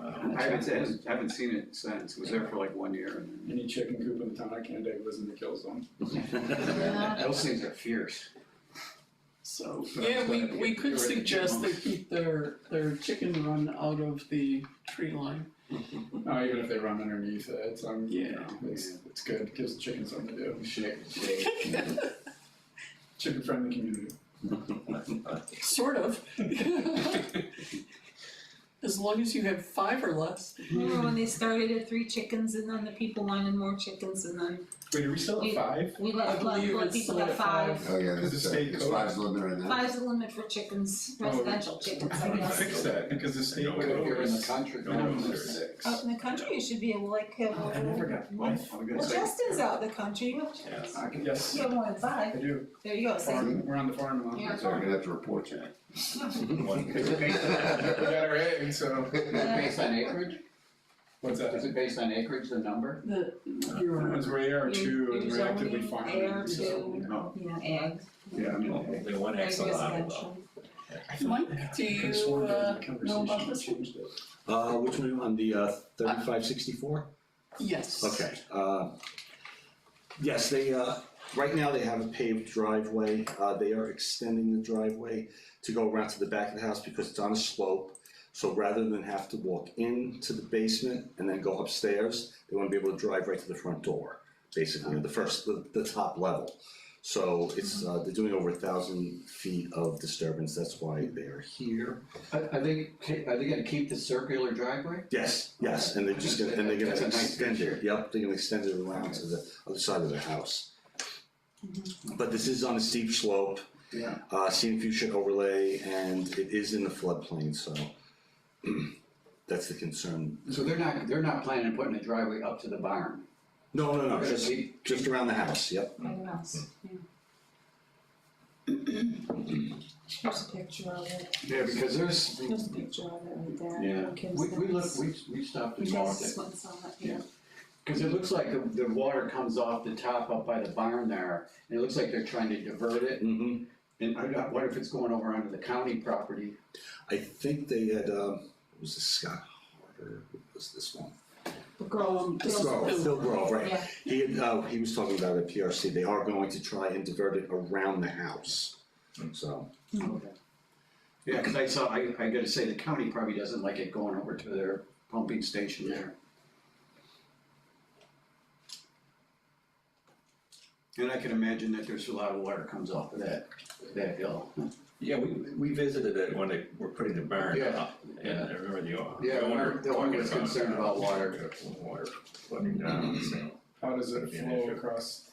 I haven't seen it since, it was there for like 1 year. Any chicken coop in the town I can't dig was in the kill zone. Those things are fierce. So. Yeah, we could suggest they keep their chicken run out of the tree line. No, even if they run underneath it, Yeah. it's good, gives the chicken something to do. Shake. Chicken friendly community. Sort of. As long as you have 5 or less. remember when they started at 3 chickens and then the people wanted more chickens and then Wait, are we still at 5? we I let believe people it's have at 5. Oh, yeah, Because the state it's code- 5's the limit right now. 5's the limit for chickens, residential chickens, How I do we guess. fix that? Because the state But code if you're in the is country, minimum no, of 6. Out in the country, you should be able to like have Oh, I never got Well, one. well, Justin's out in the country, you have chickens. Yes, You have more than 5, I do. there you go, see. We're on the farm now. Yeah. So we're gonna have to report you. Is it based We got our eggs, so. on acreage? What's that? Is it based on acreage, the number? The, The your, ones where AR2 Your and we're actively zoning, farming. So, AR2. no. Yeah, eggs. Yeah, I mean. The one X allowed Residential. Mike, do you, I swore during the know about conversation this we one? changed it. Which one, on the 3564? Yes. Okay, yes, they, right now they have a paved driveway, they are extending the driveway to go around to the back of the house because it's on a slope. So rather than have to walk into the basement and then go upstairs, they wanna be able to drive right to the front door, basically, the top level. So it's, they're doing over 1,000 feet of disturbance, that's why they are here. Are they gonna keep the circular driveway? Yes, and they're just gonna, and they're gonna That's a nice extend picture. it, yep, they're gonna extend it around to the other side of the house. But this is on a steep slope, Yeah. scenic view should overlay, and it is in the floodplain, so that's the concern. So they're not planning on putting a driveway up to the barn? No, just around the house, yep. Right else, yeah. Here's a picture of it, Yeah, because there's, here's a picture of it right there. yeah, Kim's we house. looked, we stopped and You walked guys it. went and saw it, Yeah. yeah. Cause it looks like the water comes off the top up by the barn there, and it looks like they're trying to divert it. Mm-hmm. And what if it's going over onto the county property? I think they had, was this Scott Harder, what was this one? The girl, Phil Grove, right. Yeah. He was talking about at PRC, they are going to try and divert it around the house, so. Okay. Yeah, cause I gotta say, the county probably doesn't like it going over to their pumping station there. And I can imagine that there's a lot of water comes off of that hill. Yeah, we visited it when they were putting the barn Yeah. up, and I remember the Yeah, owner the owner talking was concerned about water. Water flooding down, so. How does it Yeah, flow sure. across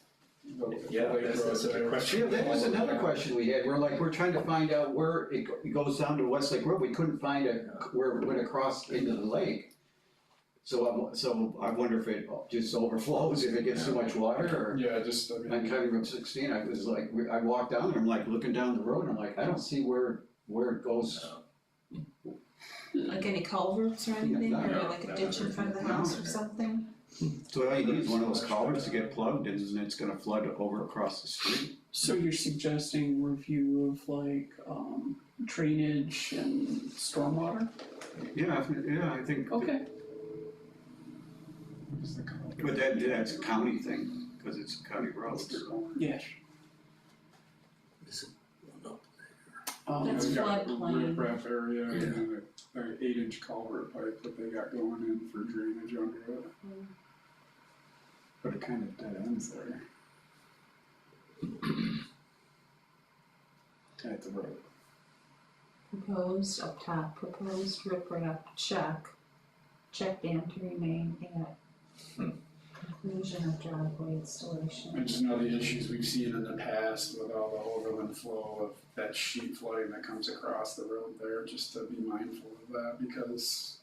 the lake Yeah, road that's a there? good question. Yeah, that was another question we had, we're trying to find out where it goes down to Westlake Road, we couldn't find where it went across into the lake. So I wonder if it just overflows, if it gets too much water, or. Yeah, just, I On mean, County Road 16, I was like, I walked down there, I'm like looking down the road, and I'm like, I don't see where it goes. Like any culverts or anything, No, or like a ditch in front of the house or something? So all you need is one of those culverts to get plugged, and it's gonna flood over across the street. so you're suggesting review of like, drainage and stormwater? Yeah, I think. Okay. what's the color? But that's a county thing, because it's a county road, so. Yeah. That's They've got floodplain. riprap area and then an 8-inch culvert pipe that they got going in for drainage under it. But it kind of dead ends there. At the road. Proposed up top, proposed riprap, check dam to remain at conclusion of driveway I installation. just know the issues we've seen in the past with all the overland flow of that sheet flooding that comes across the road there, just to be mindful of that, because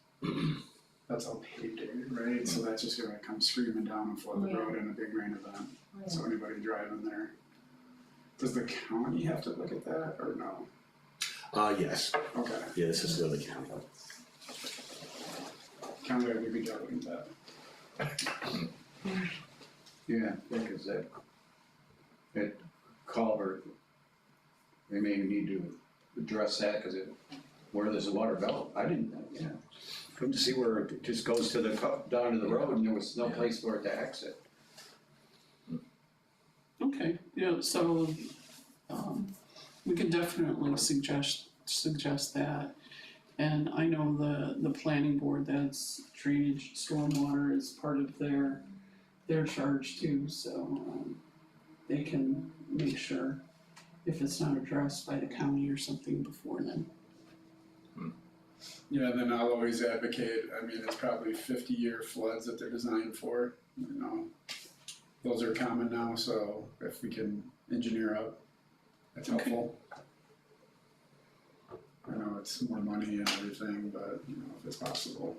that's all paved area, right? So that's just gonna come screaming down and flood the Yeah. road in a big rain event. Yeah. So anybody driving there, does the county have to look at that or no? Yes, Okay, yeah, this is the other county. county would be good job looking at that. Yeah, because that, at culvert, they may need to address that, cause where does the water go? I didn't know, yeah. Come to see where it just goes to down to the road and there was no place for it to exit. Okay, yeah, so, we can definitely suggest that. And I know the planning board, that's drainage, stormwater is part of their charge too, so, they can make sure if it's not addressed by the county or something before then. Yeah, then I'll always advocate, I mean, it's probably 50-year floods that they're designed for, you know. Those are common now, so if we can engineer up, that's Okay. helpful. I know it's more money and everything, but, you know, if it's possible.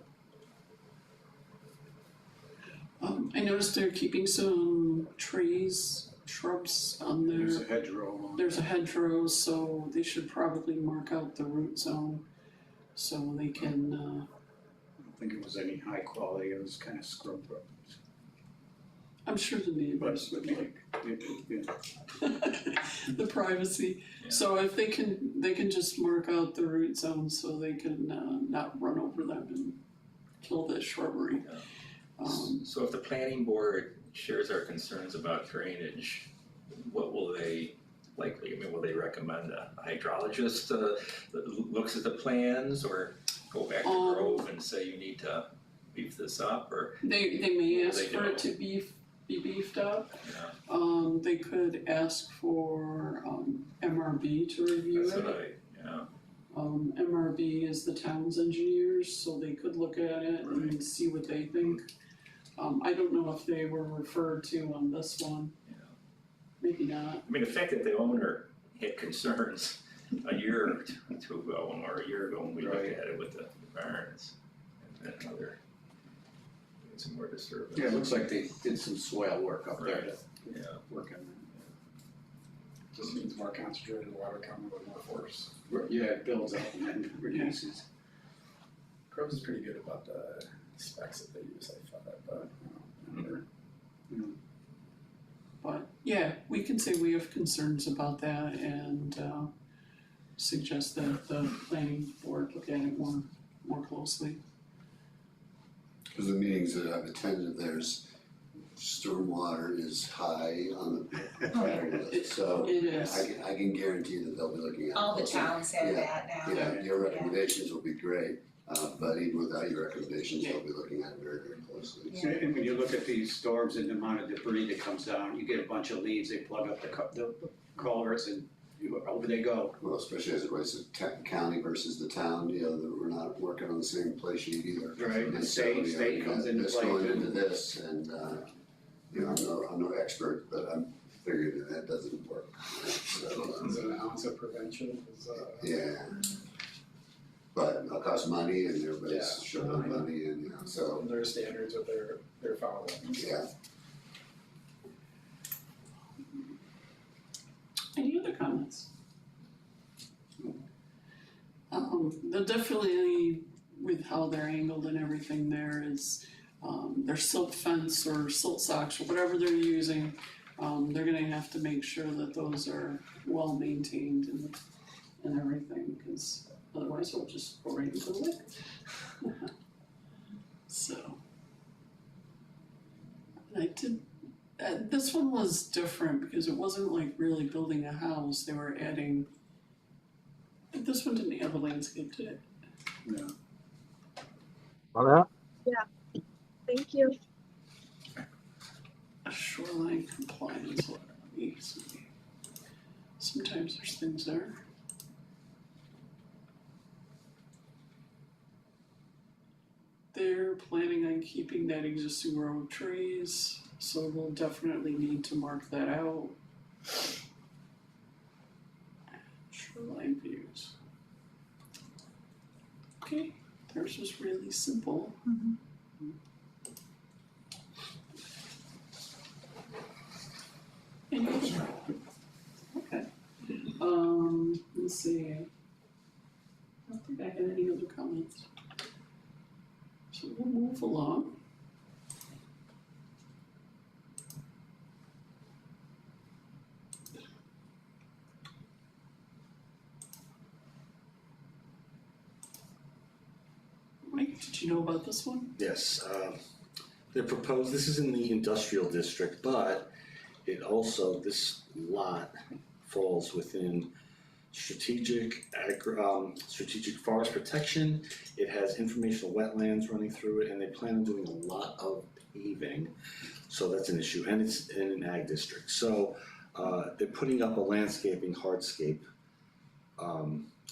I noticed they're keeping some trees, shrubs on There's there. a hedgerow along. There's a hedgerow, so they should probably mark out the root zone so they can, I don't think it was any high quality, it was kind of scrubbed up. I'm sure the But neighbors would like yeah. the privacy. Yeah. So if they can just mark out the root zone so they can not run over them and kill the shrubbery. Yeah. So if the planning board shares our concerns about drainage, what will they likely, I mean, will they recommend a hydrologist that looks at the plans, or go back to Grove and say you need to beef this up, or, They may Well, ask they for do. it to be beefed up. you know, They could ask for MRB to review that's it. what yeah. MRB is the town's engineers, so they could look at it and see what they think. I don't know if they were referred to on this one. Yeah. Maybe not. I mean, the fact that the owner had concerns a year or two ago, or a year ago when we looked Right. at it with the barns, and another, it's more disturbing. Yeah, it looks like they did some swale work up there to Yeah. work on that. Just needs more concentrated water coming with more force. Yeah, it builds up and then reduces. Groves is pretty good about the specs that they use, I thought, but, you know, never. But yeah, we can say we have concerns about that and suggest that the planning board look at it more closely. Because the meetings that I've attended, there's stormwater is high on the priority list, so It is. I can guarantee that they'll be looking at it. All the closely. towns have Yeah. that now. Yeah, your recommendations will be great, but even without your recommendations, Yeah. they'll be looking at it very, very closely. Yeah. And when you look at these storms and the amount of debris that comes down, you get a bunch of leaves, they plug up the culverts and over they go. Well, especially as it relates to county versus the town, you know, that we're not working on the same play sheet either. Right, the And so, state you know, comes into this play going too. into this, and, you know, I'm no expert, but I'm figuring that doesn't work. So, Is it an ounce of prevention? Is, yeah. But it'll cost money and everybody's Yeah. short on money and, you know, so, Their standards that they're following. yeah. Any other comments? They're definitely, with how they're angled and everything there is, their silt fence or silt socks or whatever they're using, they're gonna have to make sure that those are well maintained and everything, cause otherwise it'll just go right into the lake. So. I did, this one was different because it wasn't like really building a house, they were adding, this one didn't have a landscape, did it? Yeah. Thank you. A shoreline compliance, what it is. Sometimes there's things there. They're planning on keeping that existing row of trees, so they'll definitely need to mark that out. Shoreline views. Okay, theirs was really simple. Any other? Okay. Let's see. I don't think I had any other comments. So we'll move along. Did you know about this one? Yes, they're proposed, this is in the industrial district, but it also, this lot falls within strategic forest protection. It has informational wetlands running through it, and they plan on doing a lot of paving, so that's an issue, and it's in an ag district. So they're putting up a landscaping hardscape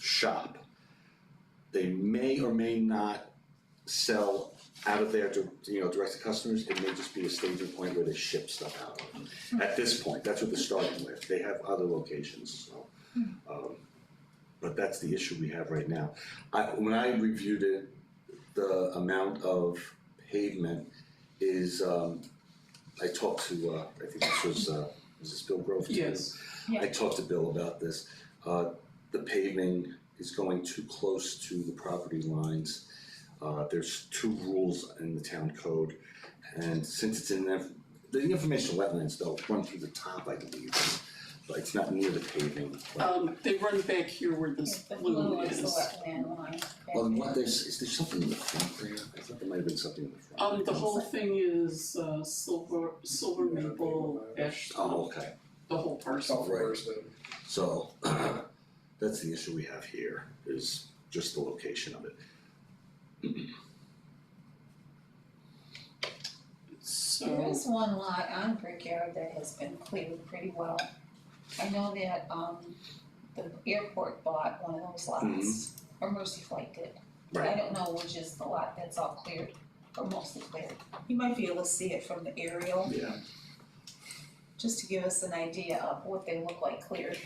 shop. They may or may not sell out of there to, direct to customers. It may just be a staging point where they ship stuff out of. At this point, that's what they're starting with. They have other locations, so. But that's the issue we have right now. When I reviewed it, the amount of pavement is, I talked to, I think this was this Bill Grove too? Yes. Yeah. I talked to Bill about this. The paving is going too close to the property lines. There's 2 rules in the town code, and since it's in there, the informational wetlands though run through the top, I believe, but it's not near the paving. They run back here where this The blue blue is the is. wetland line. Well, is there something in the front there? I thought there might have been something in the front. The whole thing is silver maple ash. Oh, okay. The whole parcel. Self-forested. So that's the issue we have here, is just the location of it. So. There is one lot on Brickyard that has been cleared pretty well. I know that, the airport bought one of those lots, or Mercy Flight did. I Right. don't know which is the lot that's all cleared, or mostly cleared. You might be able to see it from the aerial, Yeah. just to give us an idea of what they look like cleared.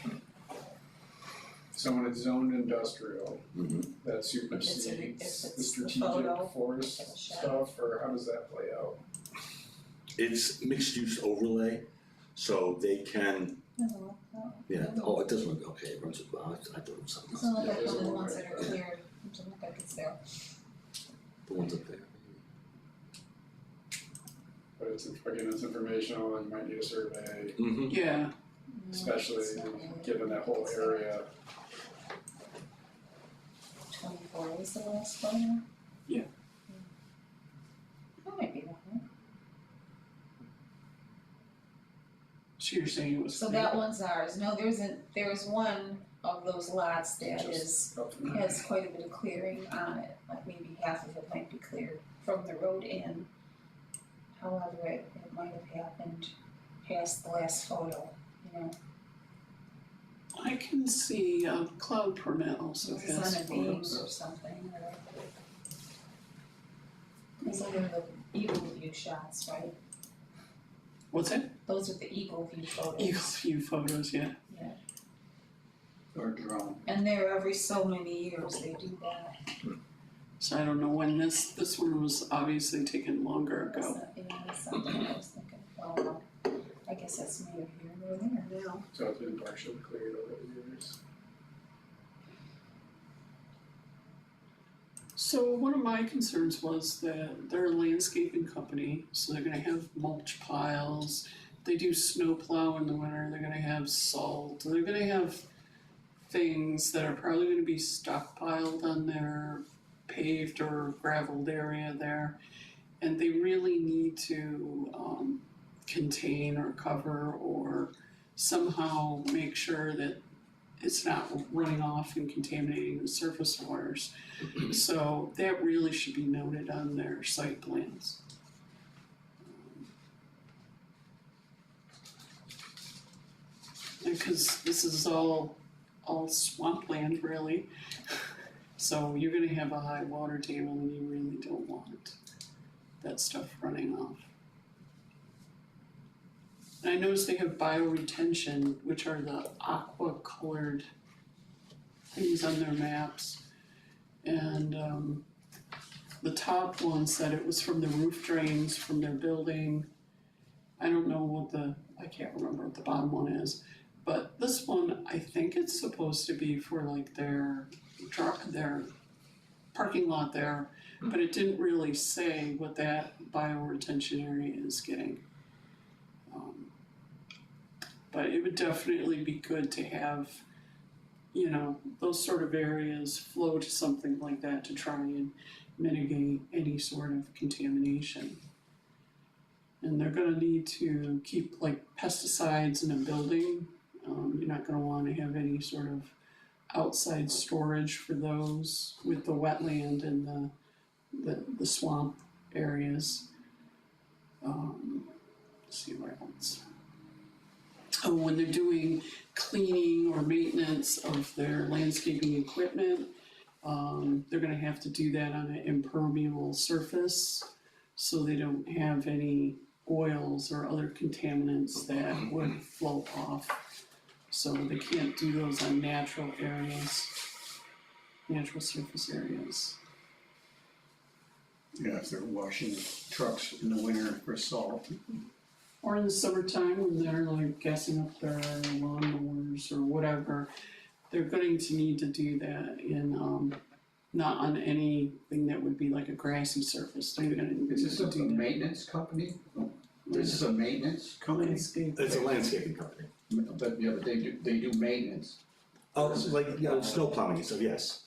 So when it's zoned industrial, Mhm. that If supersedes it's the the strategic photo, forest it's a shot. stuff, or how does that play out? It's mixed use overlay, so they can, yeah, oh, it doesn't look, okay, it runs, well, I thought it was something Doesn't else. look like there's one of the a ones one that are right cleared, doesn't look like it's there. The ones up there. But it's, again, it's informational and you might need a survey, Mm-hmm. Yeah, especially It's not really- given that whole area. 24 was the last photo? Yeah. That might be that one. so you're saying it was. So that one's ours. No, there's one of those lots that Just up from there. has quite a bit of clearing on it, like maybe half of it might be cleared from the road in. However, it might have happened past the last photo, you know. I can see Cloud Permit also It's has on a beam photos. or something, or. These are the eagle view shots, right? What's that? Those are the eagle view photos. Eagle view photos, yeah. Or drone. And they're every so many years they do that. So I don't know when this one was obviously taken longer That's ago. not, that's something I was thinking, well, I guess that's neither here nor there now. So it's been partially cleared over the years. So one of my concerns was that they're a landscaping company, so they're gonna have mulch piles. They do snow plow in the winter, they're gonna have salt, they're gonna have things that are probably gonna be stockpiled on their paved or gravelled area there. And they really need to contain or cover or somehow make sure that it's not running off and contaminating the surface waters. So that really should be noted on their site plans. Because this is all swampland really. So you're gonna have a high water table and you really don't want that stuff running off. And I noticed they have bioretention, which are the aqua colored things on their maps. And the top one said it was from the roof drains from their building. I don't know what I can't remember what the bottom one is. But this one, I think it's supposed to be for like their parking lot there, but it didn't really say what that bioretention area is getting. But it would definitely be good to have, those sort of areas flow to something like that to try and mitigate any sort of contamination. And they're gonna need to keep like pesticides in a building. You're not gonna wanna have any sort of outside storage for those with the wetland and the swamp areas. Let's see where else. Oh, when they're doing cleaning or maintenance of their landscaping equipment, they're gonna have to do that on an impermeable surface, so they don't have any oils or other contaminants that would float off. So they can't do those on natural areas, natural surface areas. Yeah, if they're washing trucks in the winter for salt. Or in the summertime when they're like gassing up their lawnmowers or whatever, they're going to need to do that in, not on anything that would be like a grassy surface. They're gonna need Is this to a do that. maintenance company? This is a maintenance company? Landscape. It's a landscaping company. But, yeah, but they do maintenance. Oh, it's like, snow plowing and stuff, yes.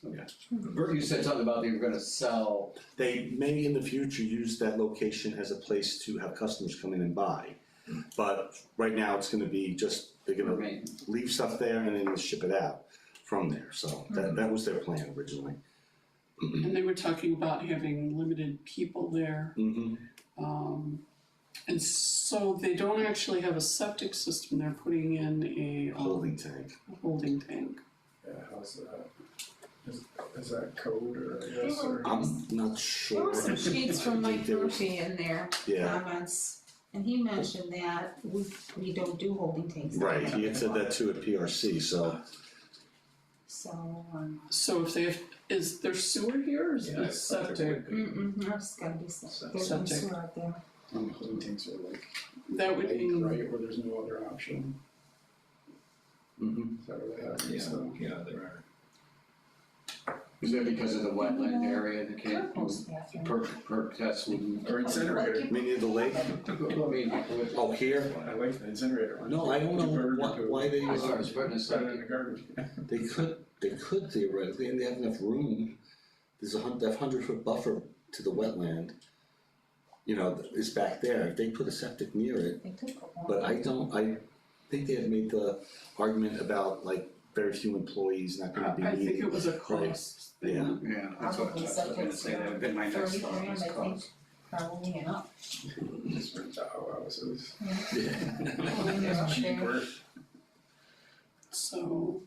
Bert, you said something about they were gonna sell, They may in the future use that location as a place to have customers come in and buy. But right now, it's gonna be just, they're for gonna maintenance. leave stuff there and then ship it out from there, so that was their plan originally. And they were talking about having limited people there. And so they don't actually have a septic system, they're putting in a Holding tank. holding tank. Yeah, how's that? Is that code or I guess, or? I'm not There sure. were some sheets from I think Mike there was- Murphy in there, Yeah, comments, and he mentioned that we don't do holding tanks. right, he had said that too at PRC, so, So, So if they have, is there sewer here or is Yeah, it septic? there's gotta be some, there's some Septic. sewer out there. Holding tanks are like That would lake, mean, right, where there's no other option, is that what they have? Yeah, So, yeah, there are. Is that because of the wetland area, they can't do Compost bathroom. perk tests wouldn't? or incinerator, maybe near the lake, I mean, with, oh, here? I like the incinerator one. No, I don't know Bird why, poop. why they, as far as putting a Set it in septic, the garbage. they could theoretically, and they have enough room. There's they have 100-foot buffer to the wetland, is back there, if they put a septic near it, They took one. but I think they had made the argument about like very few employees not gonna be I think needed. it was a cost thing. Yeah. Yeah, that's what I was gonna say, that would be my next 30 thought, grand, was I think. cost. Probably enough. Just for houses. Probably enough there. Cheaper. So,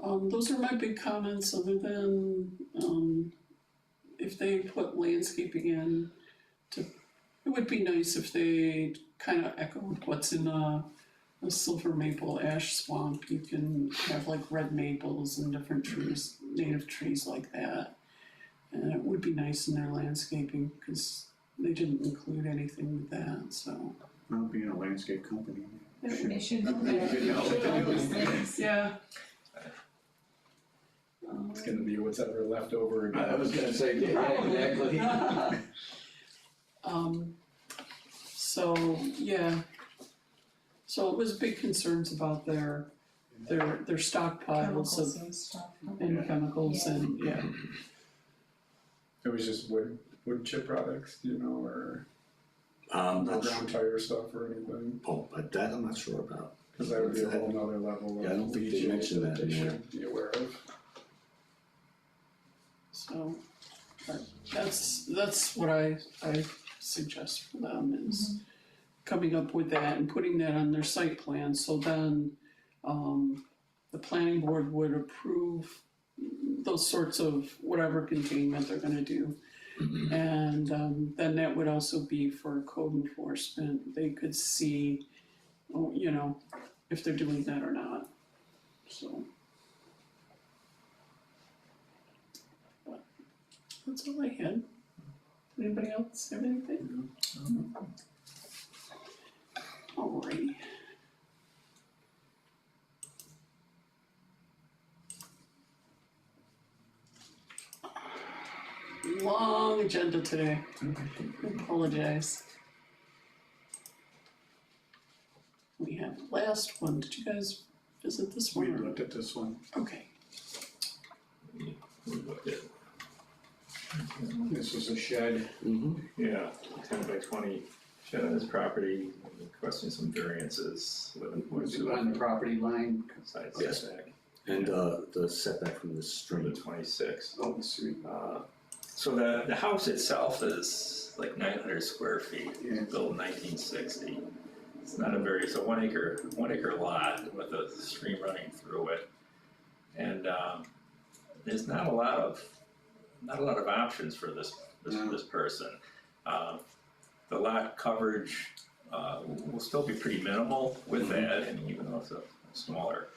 those are my big comments, other than, if they put landscaping in it would be nice if they kind of echoed what's in a silver maple ash swamp. You can have like red maples and different trees, native trees like that. And it would be nice in their landscaping, because they didn't include anything with that, so. I'll be in a landscape company. They should know They that. should know what to All do. these things. Yeah. It's gonna be whatever left over. I was gonna say, yeah, exactly. So, yeah. So it was big concerns about their stockpiles Chemicals of, and stuff. and chemicals and, yeah. It was just wood chip products, or Not underground sure. tire stuff or anything, Oh, but that I'm not sure about. cause that would be a whole nother level of Yeah, I don't think they leachate mentioned that they in there. should be aware of. So, that's what I suggest for them is coming up with that and putting that on their site plan, so then, the planning board would approve those sorts of whatever containment they're gonna do. And, then that would also be for code enforcement, they could see, if they're doing that or not, so. But that's all I had. Anybody else have anything? Alrighty. Long agenda today. I apologize. We have the last one. Did you guys visit this We one? looked at this one. Okay. We looked at This is a shed. Yeah, 10 by 20 shed on his property, requesting some variances, 11.2 Was it on the property line? side Yes. setback And the setback from the from the stream. 26. Oh, sweet. So the house itself is like 900 square feet, Yeah. built in 1960. It's not a very, it's a 1 acre lot with a stream running through it. And there's not a lot of options for this person. The lot coverage will still be pretty minimal with that, and even though it's a smaller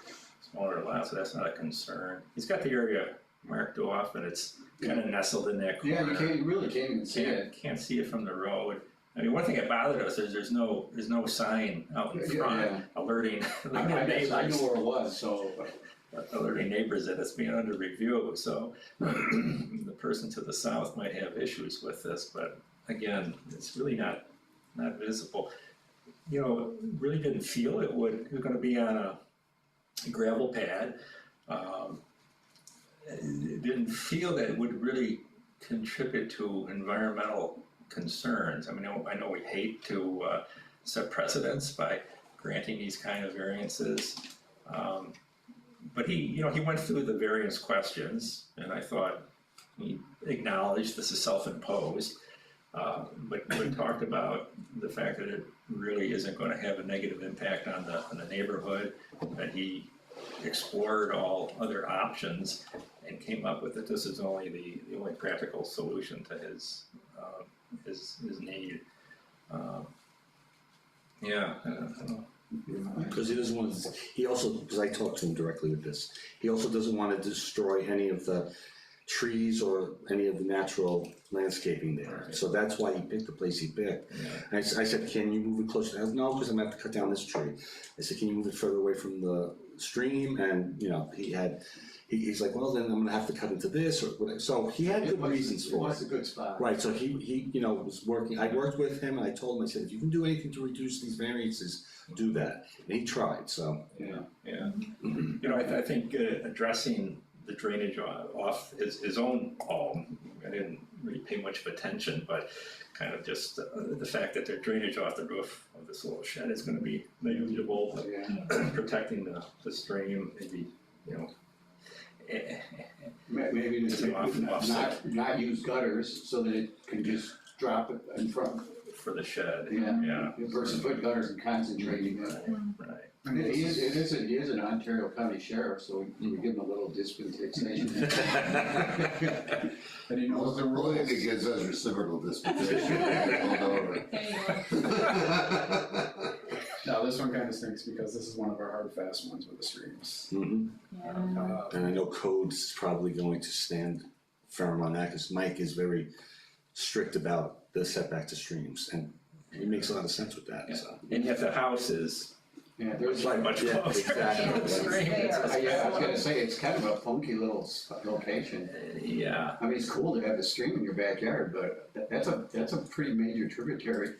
lot, so that's not a concern. He's got the area marked off, and it's kind of nestled in that corner. Yeah, you really can't even see it. Can't see it from the road. I mean, one thing that bothered us is there's no sign out in front Yeah. alerting I neighbors. know where it was, so. Alerting neighbors that it's being under review, so the person to the south might have issues with this, but again, it's really not visible. You know, really didn't feel it was gonna be on a gravel pad. It didn't feel that it would really contribute to environmental concerns. I mean, I know we hate to set precedents by granting these kind of variances. But he went through the various questions, and I thought he acknowledged this is self-imposed, but talked about the fact that it really isn't going to have a negative impact on the neighborhood, that he explored all other options and came up with that this is only the only practical solution to his need. Yeah, I don't know. Because he doesn't want to, he also, because I talked to him directly with this, he also doesn't want to destroy any of the trees or any of the natural landscaping there. Right. So that's why he picked the place he picked. Yeah. I said, can you move it closer? He goes, no, because I'm gonna have to cut down this tree. I said, can you move it further away from the stream? And, he's like, well, then I'm gonna have to cut into this or whatever. So he had good reasons It for was it. a good spot. Right, so he was working, I worked with him and I told him, I said, if you can do anything to reduce these variances, do that. And he tried, so. Yeah. I think addressing the drainage off his own home, I didn't really pay much of attention, but kind of just the fact that there's drainage off the roof of this little shed is gonna be negligible, but Yeah. protecting the stream, maybe, Maybe It's an offset. not use gutters so that it can just drop it in front. for the shed. Yeah. Versus put gutters and concentrating it. Right. He is an Ontario County Sheriff, so we give him a little dispensation. And he knows the Well, rules. it gives us reciprocal dispensation. Hold over. There you go. Now, this one kind of stinks because this is one of our hard, fast ones with the streams. Yeah. And I know codes is probably going to stand firm on that, because Mike is very strict about the setback to streams, and he makes a lot of sense with that, so. And yet the house is Yeah, there's much Yeah, closer exactly. to the stream. I was gonna say, it's kind of a funky little location. Yeah, I mean, it's cool to have a stream in your backyard, but that's a pretty major tributary.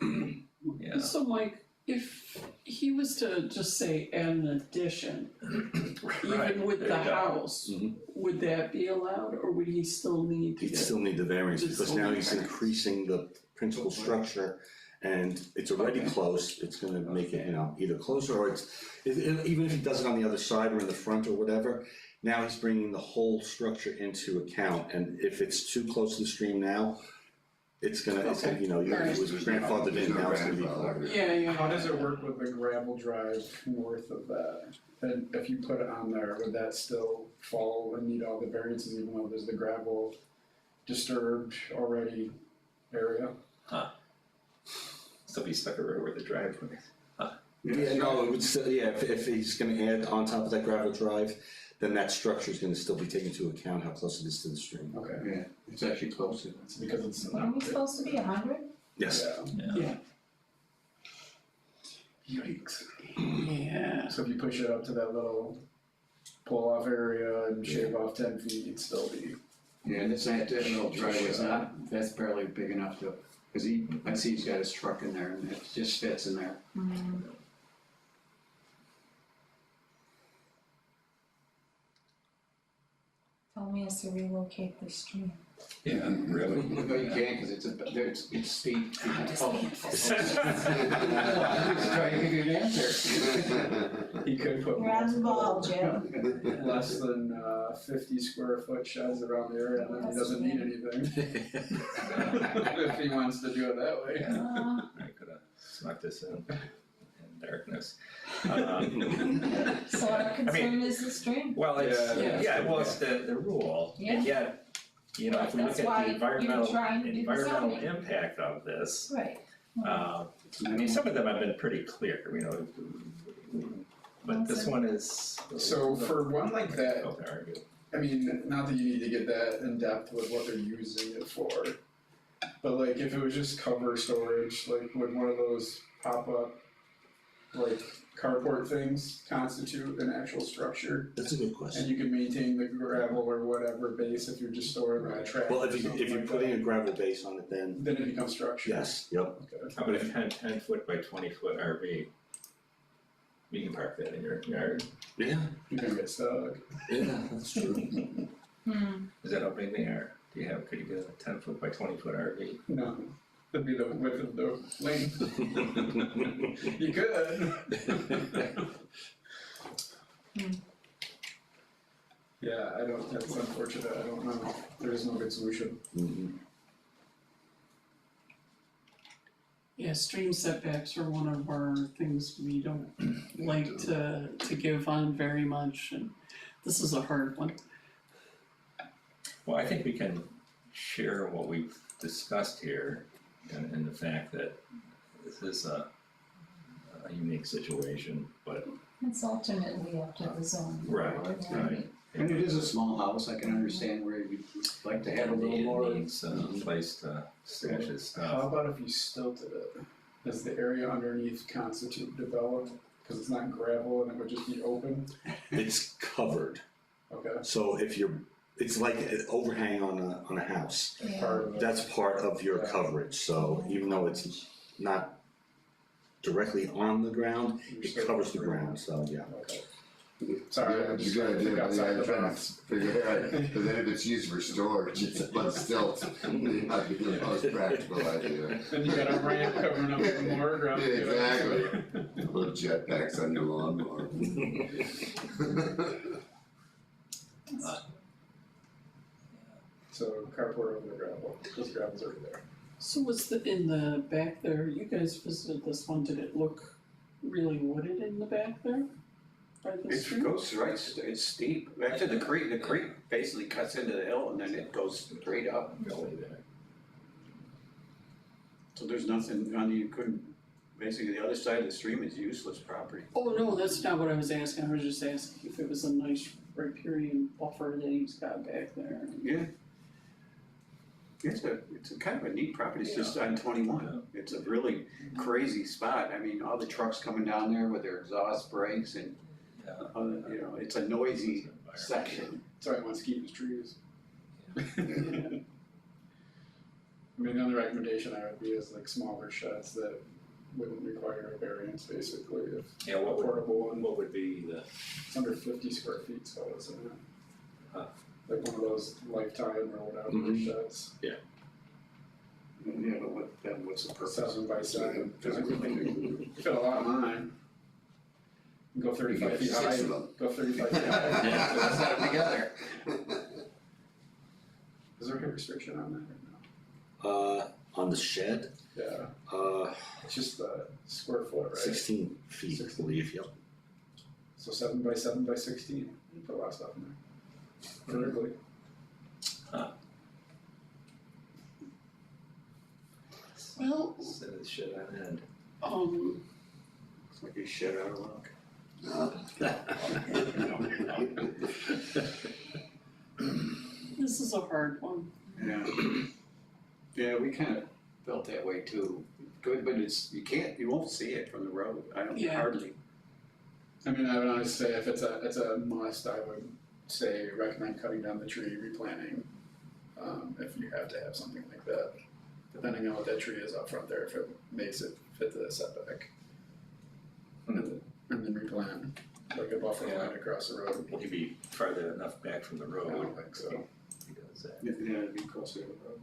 yeah. So Mike, if he was to just say add an addition, Right, even with there the you go. house, Mhm. would that be allowed, or would he still need to He'd get? still need the variance, Just because now only he's variance. increasing the principal structure, and it's already close, it's gonna make it, either closer, or even if he does it on the other side or in the front or whatever, now he's bringing the whole structure into account, and if it's too close to the stream now, it's gonna, it was grandfathered in, now it's gonna be. Yeah. How does it work with the gravel drive north of that? And if you put it on there, would that still fall and meet all the variances even though there's the gravel disturbed already area? So be stuck right where the driveway is. Yeah, no, it would still, if he's gonna add on top of that gravel drive, then that structure is gonna still be taken into account how close it is to the stream. Okay, Yeah, it's actually closer. it's because it's. Are we supposed to be 100? Yes. Yeah. Yeah. Yikes. Yeah. So if you push it up to that little pull-off area and shave off 10 feet, it'd still be. Yeah, and that little driveway's that's barely big enough to, cause I see he's got his truck in there and it just fits in there. Tell Naomi has to relocate the stream. Yeah, really. No, you can't, cause it's steep. I'm just being I'm just trying to give you an answer. He could put You're on the ball, Jim. less than 50 square foot sheds around the area, and then he doesn't need anything. If he wants to do it that way. I could have snuck this in darkness. So our concern is the stream. Well, it's, Yeah. yeah, well, it's the rule, and yet, you know, if we look That's at why the you're trying to do the environmental zoning. impact of this, Right. I mean, some of them have been pretty clear, you know, but this one is. So for one like that, Difficult to argue. I mean, not that you need to get that in depth with what they're using it for, but like if it was just cover storage, like would one of those pop up like carport things constitute an actual structure? That's a good And question. you can maintain the gravel or whatever base if you're just storing like trash Well, or if something you're like putting that. a gravel base on it, then Then it becomes structure. yes, yep. Okay. How about a 10 foot by 20 foot RV? You can park that in your yard. Yeah, You're gonna get stuck. yeah, that's true. Is that how big they are? Could you get a 10 foot by 20 foot RV? No, that'd be the width of the lane. You could. Yeah, that's unfortunate, I don't know, there is no good solution. Mhm. Yeah, stream setbacks are one of our things we don't like to give on very much, and this is a hard one. Well, I think we can share what we've discussed here and the fact that this is a unique situation, but. It's ultimately up to the zoning Right, board, right. And it is a small house, I can understand where you'd like to have a little more. It needs a place to stash his How stuff. about if you stilted it? Does the area underneath constitute developed, cause it's not gravel and it would just be open? It's covered, Okay, so it's like an overhang on a house. Yeah. part of it. That's part of your Yeah. coverage, so even though it's not directly on the ground, You're it still covers the covering ground, so yeah. Okay. Sorry, I You just gotta do think it, outside yeah, the trying to box. figure it out, but then if it's used for storage, it's on stilts, it might be the most practical idea. Then you got a ramp covering up even more ground. Yeah, exactly. Little jetpacks on your lawnmower. So carport over the gravel, because gravel's already there. So was in the back there, you guys visited this one, did it look really wooded in the back there? By the It stream? goes right, it's steep, actually the creek basically cuts into the hill and then it goes straight up. Gully there. So there's nothing, you couldn't, basically the other side of the stream is useless property. Oh, no, that's not what I was asking, I was just asking if it was a nice riparian buffer that he's got back there. Yeah. It's a kind of a neat property, it's just on 21, it's a really crazy spot, I mean, all the trucks coming down there with their exhaust brakes and, you know, it's a noisy section. So he wants to keep his trees. I mean, the only recommendation I would be is like smaller sheds that wouldn't require a variance basically, if Yeah, what portable one, would be the, it's under 50 square feet, so isn't it? Huh. Like one of those lifetime or whatever Mhm. sheds, Yeah, but what's the purpose? 7 by 7. Physically. Fit a lot of mine. Go 35 feet high, Six of them. go 35 feet high. Yeah, let's set them together. Is there a restriction on that or On the shed, no? Yeah, uh, it's just the square foot, right? 16 feet, I 16. believe, yep. So 7 by 7 by 16, you put a lot of stuff in there. Vertically. Well, set of shit on end. It's like a shit out of luck. this is a hard one. Yeah. Yeah, we kind of felt that way too. Good, but you won't see it from the road, I don't, Yeah. hardly. I mean, I would honestly say if it's a must, I would say recommend cutting down the tree, replanting, if you have to have something like that. Depending on what that tree is up front there, if it makes it fit the setback. And then replant. like a buffer line across the road. Maybe farther enough back from the I road. don't think so. He does that. Yeah, it'd be closer to the road.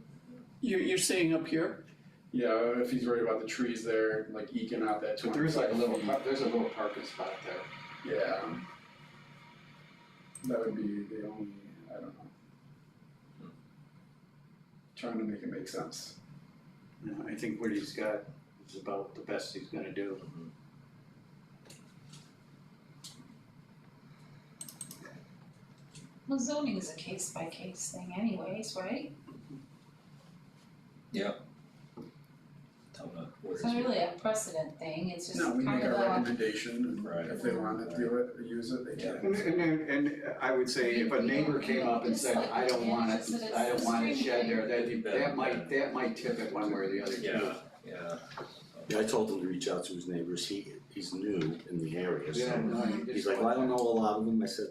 You're saying up here? Yeah, if he's worried about the trees there, like eking out that But 25 there is like a little, feet. there's a little parking spot there. Yeah. That would be the only, I don't know. Trying to make it make sense. You know, I think what he's got is about the best he's gonna do. Well, zoning is a case by case thing anyways, right? Tell them what It's it is. not really a precedent thing, it's just No, we kind make of our a, recommendation, and Right. if they want to do it or use it, they can. And I would say if a neighbor came up and said, I don't want it, I don't want a shed there, that might tip it one way or the other too. Yeah. Yeah, I told him to reach out to his neighbors, he's new in the area, Yeah, so. no, He's like, well, I don't know a lot of them, I said,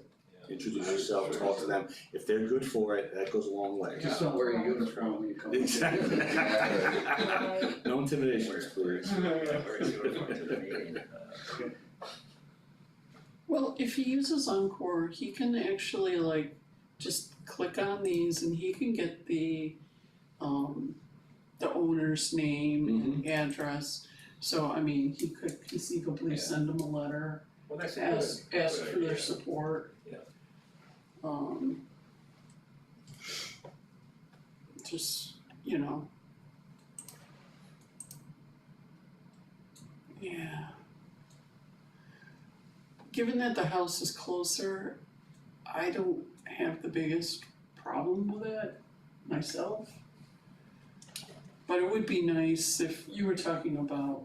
introduce yourself, talk to them, if they're good for it, that goes a long way. Just don't wear a uniform when you come. Exactly. Right. No intimidation, please. Where is it going to the meeting? Well, if he uses Encore, he can actually like just click on these and he can get the owner's name and address. So I mean, he could conceivably Yeah. send them a letter, Well, that's a ask good for their idea. support. Yeah. Just, you know. Yeah. Given that the house is closer, I don't have the biggest problem with it myself. But it would be nice if you were talking about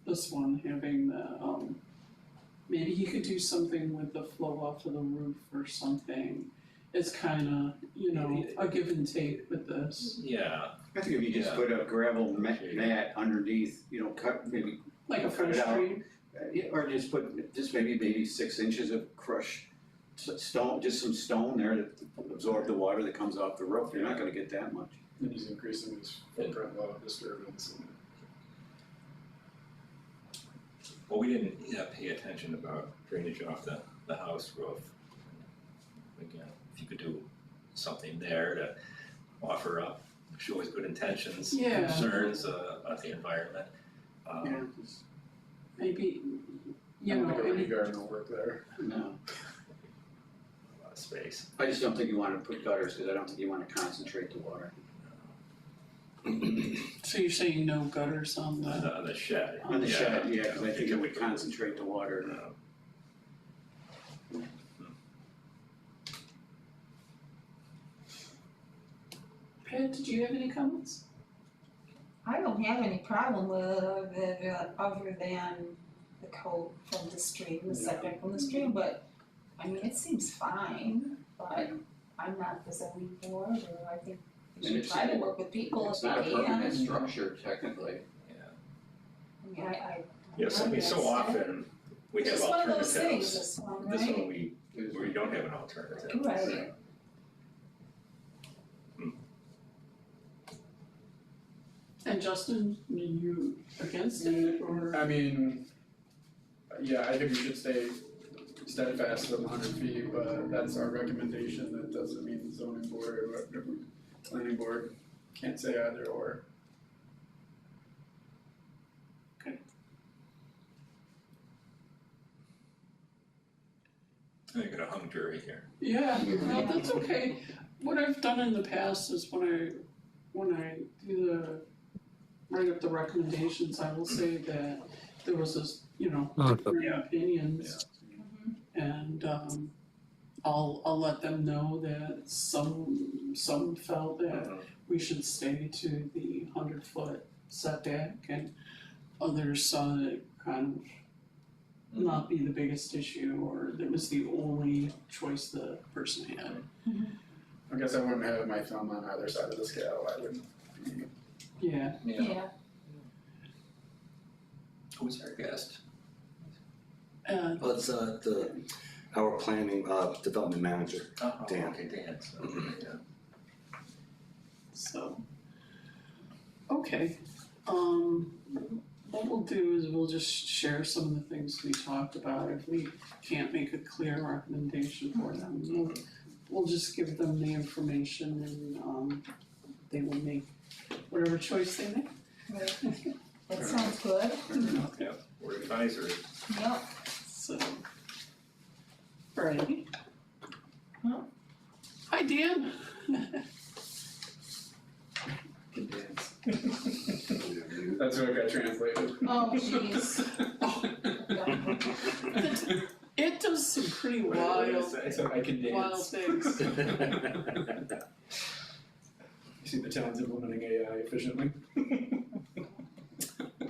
this one having the, maybe he could do something with the flow off of the roof or something. It's kinda, you know, a give and take with this, Yeah, I think if you just Yeah. put a gravel mat underneath, you know, cut maybe, like a Cut it fresh out. tree. yeah, or just put, just maybe 6 inches of crushed stone, just some stone there to absorb the water that comes off the roof, you're not gonna get that much. And he's increasing his footprint low disturbance. And well, we didn't pay attention about drainage off the house roof. Again, if you could do something there to offer up, show his good intentions, Yeah. concerns about the environment. Maybe, I you don't know, think a any, rain garden will work there. No, A lot of space. I just don't think you wanna put gutters, cause I don't think you wanna concentrate the water. so you're saying no gutters on the, On the shed. On the shed, yeah, cause I think it would would concentrate the water. Pat, did you have any comments? I don't have any problem with it other than the code from the stream, the setback from the stream, but I mean, it seems fine, but I'm not the zoning board, or I think we And should try to work with people It's if not a we can. permanent structure technically. I mean, I Yes, I mean, so often we it's have just one of those things, alternatives. this one, This right? one we don't have an alternative. Right. And Justin, are you against it, or? I mean, yeah, I think we should stay steadfast with 100 feet, but that's our recommendation. That doesn't mean the zoning board or whatever, planning board can't say either or. I got a hung jury here. Yeah, no, that's okay. What I've done in the past is when I do write up the recommendations, I will say that there was this, you know, different Yeah. opinions. And I'll let them know that some felt that we should stay to the 100-foot setback, and others saw it kind of not be the biggest issue, or that was the only choice the person had. I guess I wouldn't have my thumb on either side of the scale. I would be, Yeah, Yeah, Who's our guest? and Well, it's our planning, development manager. Oh, Dan. okay, Dan, so, yeah. so, okay, what we'll do is we'll just share some of the things we talked about. If we can't make a clear recommendation for them, we'll just give them the information and, they will make whatever choice they make. Right. That sounds good. Yeah, we're advisory. Yep. So, alrighty. Well. Hi, Dan. Can dance. That's what got translated. Oh, jeez. It does some pretty wild, So I can wild dance. things. You see the town's implementing AI efficiently.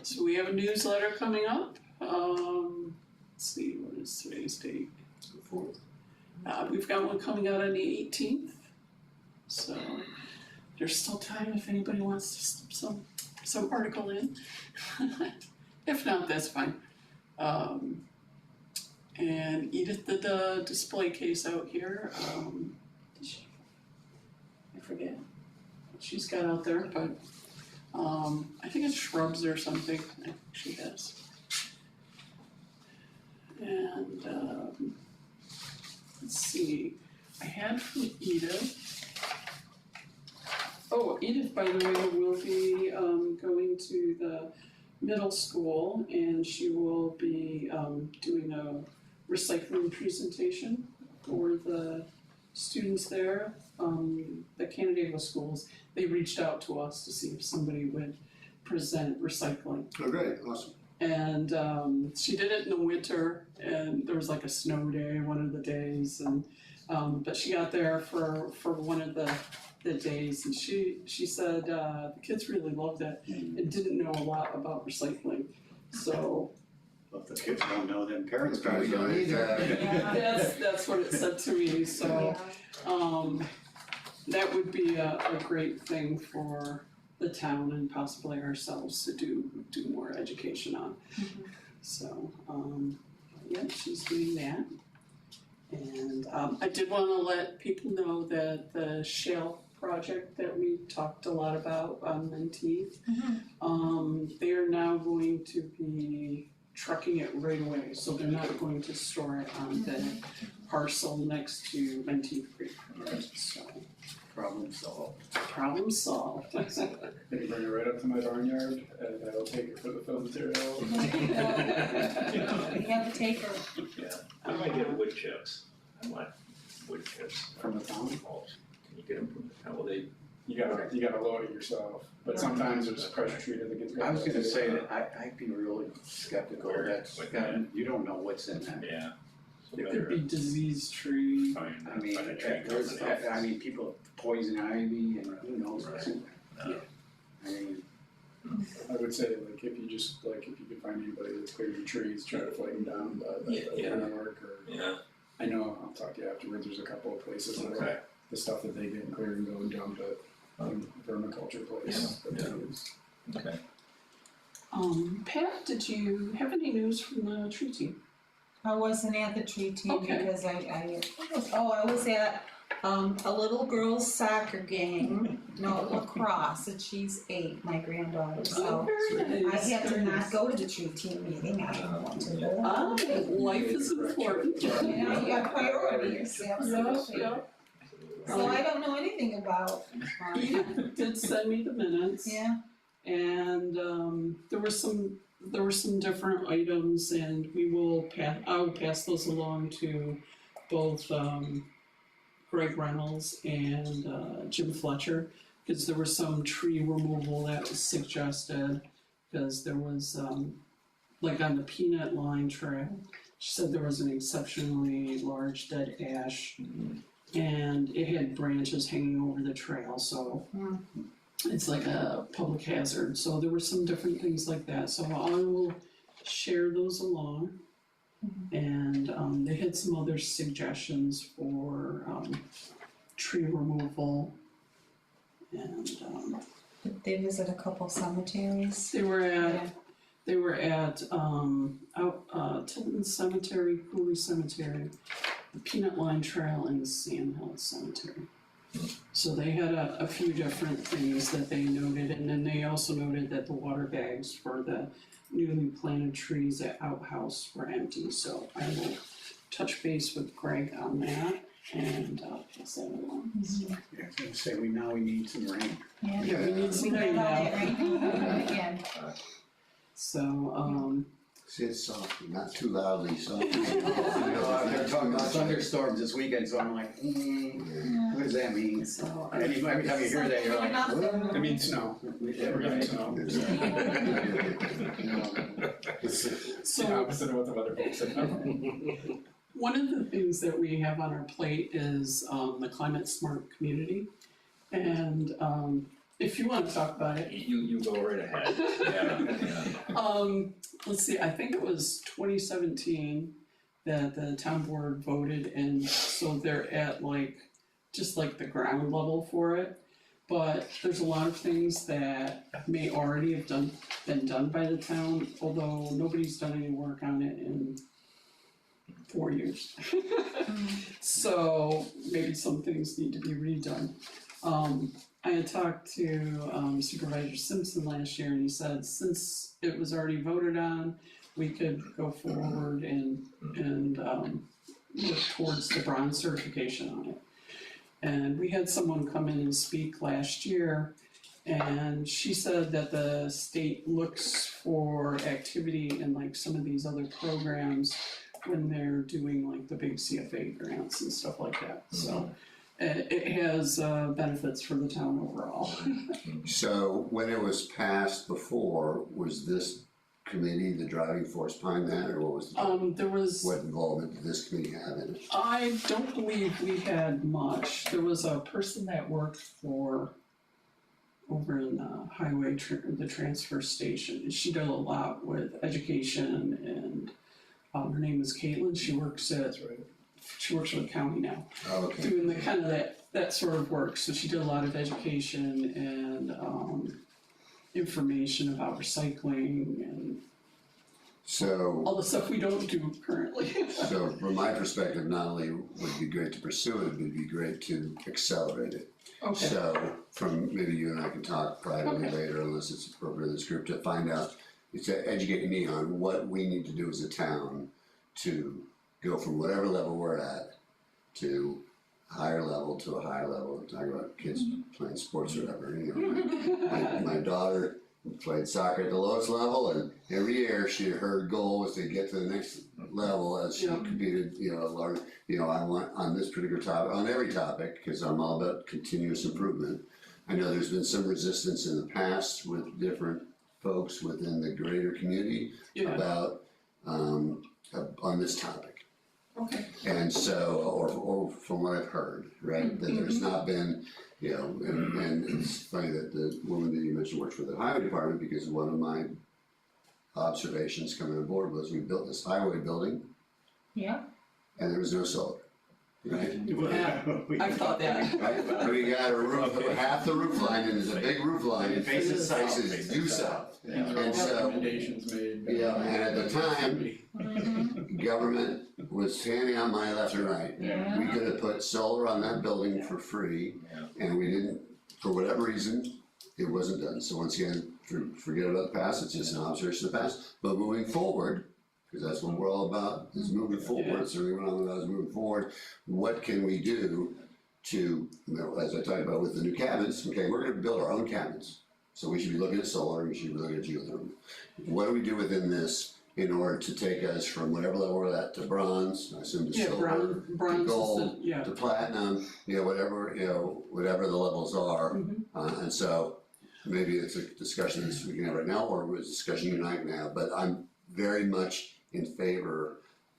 So we have a newsletter coming up. Let's see, what is today's date? We've got one coming out on the 18th. So there's still time if anybody wants to slip some article in. If not, that's fine. And Edith did the display case out here. Did she? I forget what she's got out there, but I think it's shrubs or something. I think she has. And let's see. I had from Edith. Oh, Edith, by the way, will be going to the middle school, and she will be doing a recycling presentation for the students there. The Canandaigua schools, they reached out to us to see if somebody would present recycling. Oh, great, awesome. And she did it in the winter, and there was like a snow day one of the days, and but she got there for one of the days, and she said the kids really loved it and didn't know a lot about recycling. So Well, if the kids don't know, then parents probably don't either. Yeah. that's what it said to me. So that would be a great thing for the town and possibly ourselves to do more education on. So yeah, she's doing that. And I did want to let people know that the shale project that we talked a lot about on Menteith, they are now going to be trucking it right away, so they're not going to store it on the parcel next to Menteith Creek. So, Problem solved. problem solved. They can bring it right up to my barnyard, and I'll take it for the fill material. We have a taker. Yeah, I might get wood chips. I want wood chips. From the town? Can you get them from the town? Well, they, You gotta load it yourself, but sometimes there's pressure treated that gets. I was gonna say that I'd be really skeptical of that. You don't know what's in that. yeah. So It could be diseased tree. find, I mean, find a tree there's, company. I mean, people poison ivy and who knows what's in there. I mean, I would say like if you could find anybody that's clearing trees, try to flag them down, but that's Yeah. gonna work, or. Yeah, I know, I'll talk to you afterwards, there's a couple of places okay. where the stuff that they get cleared and go and dump at vermiculture place. Yeah, that they yeah. use. Okay. Pat, did you have any news from the tree team? I wasn't at the tree team Okay. because I was at a little girls soccer game, no, lacrosse, and she's 8, my granddaughter, so Very I nice. had to not go to the tree team meeting, I didn't want to go. Life is important. You know, you got priorities, absolutely. Yeah. So I don't know anything about, Edith did send me the minutes. yeah, And there were some different items, and I will pass those along to both Greg Reynolds and Jim Fletcher, because there was some tree removal that was suggested, because there was like on the Peanut Line Trail, she said there was an exceptionally large dead ash, and it had branches hanging over the trail, so it's like a public hazard. So there were some different things like that. So I will share those along. And they had some other suggestions for tree removal. And they visit a couple cemeteries. they were at Tilton Cemetery, Cooley Cemetery, the Peanut Line Trail, and the Sand Hill Cemetery. So they had a few different things that they noted, and then they also noted that the water bags for the newly planted trees at outhouse were empty, so I will touch base with Greg on that and pass that along. Yeah, I was gonna say, we need some rain. Yeah, we need some We rain got all now. that rain again. So, Say it softly, not too loudly, softly. They're talking about thunderstorms this weekend, so I'm like, what does that mean? so And every time you hear that, you're like, what? I mean, snow. Yeah, We're getting right. snow. It's the So opposite of what the weather folks said. one of the things that we have on our plate is the climate smart community. And if you want to talk about it, You go right ahead, yeah. let's see, I think it was 2017 that the town board voted, and so they're at just like the ground level for it. But there's a lot of things that may already have been done by the town, although nobody's done any work on it in 4 years. So maybe some things need to be redone. I had talked to Supervisor Simpson last year, and he said since it was already voted on, we could go forward and work towards the bronze certification on it. And we had someone come in and speak last year, and she said that the state looks for activity in like some of these other programs when they're doing like the big CFA grants and stuff like that. So it has benefits for the town overall. So when it was passed before, was this committee the driving force behind that, or what was There was, what involvement did this committee have in it? I don't believe we had much. There was a person that worked over in the the transfer station. She did a lot with education, and her name is Caitlin. She works for the county now. Oh, okay. Doing the kind of that sort of work. So she did a lot of education and information about recycling and So, all the stuff we don't do currently. so from my perspective, not only would it be great to pursue it, it would be great to accelerate it. Okay. So, from, maybe you and I can talk privately Okay. later, unless it's appropriate in this group, to find out, to educate me on what we need to do as a town to go from whatever level we're at to a higher level, talk about kids playing sports or whatever, you know. My daughter played soccer at the lowest level, and every year her goal was to get to the next level as she competed, large, I want on this particular topic, on every topic, because I'm all about continuous improvement. I know there's been some resistance in the past with different folks within the greater community about, on this topic. Okay. And so, or from what I've heard, right, that there's not been, and it's funny that the woman that you mentioned works for the highway department, because one of my observations coming aboard was we built this highway building Yeah. and there was no solar, right? Yeah, I've thought that. Right, we got a roof, half the roof line, and there's a big roof line, It faces south. due south. And And so, recommendations made. and at the time, government was handing out money left and right. Yeah. We could have put solar on that building for free, and we didn't, for whatever reason, it wasn't done. So once again, forget about the past, it's just an observation of the past, but moving forward, because that's what we're all about, is moving forward, certainly what I'm about is moving forward. What can we do to, as I talked about with the new cabins, okay, we're gonna build our own cabins. So we should be looking at solar, we should be looking at geothermal. What do we do within this in order to take us from whatever level we're at to bronze, I assume to silver, bronze to is gold, the, to platinum, whatever the levels are. And so maybe it's a discussion that we can have right now, or it's a discussion you and I can have, but I'm very much in favor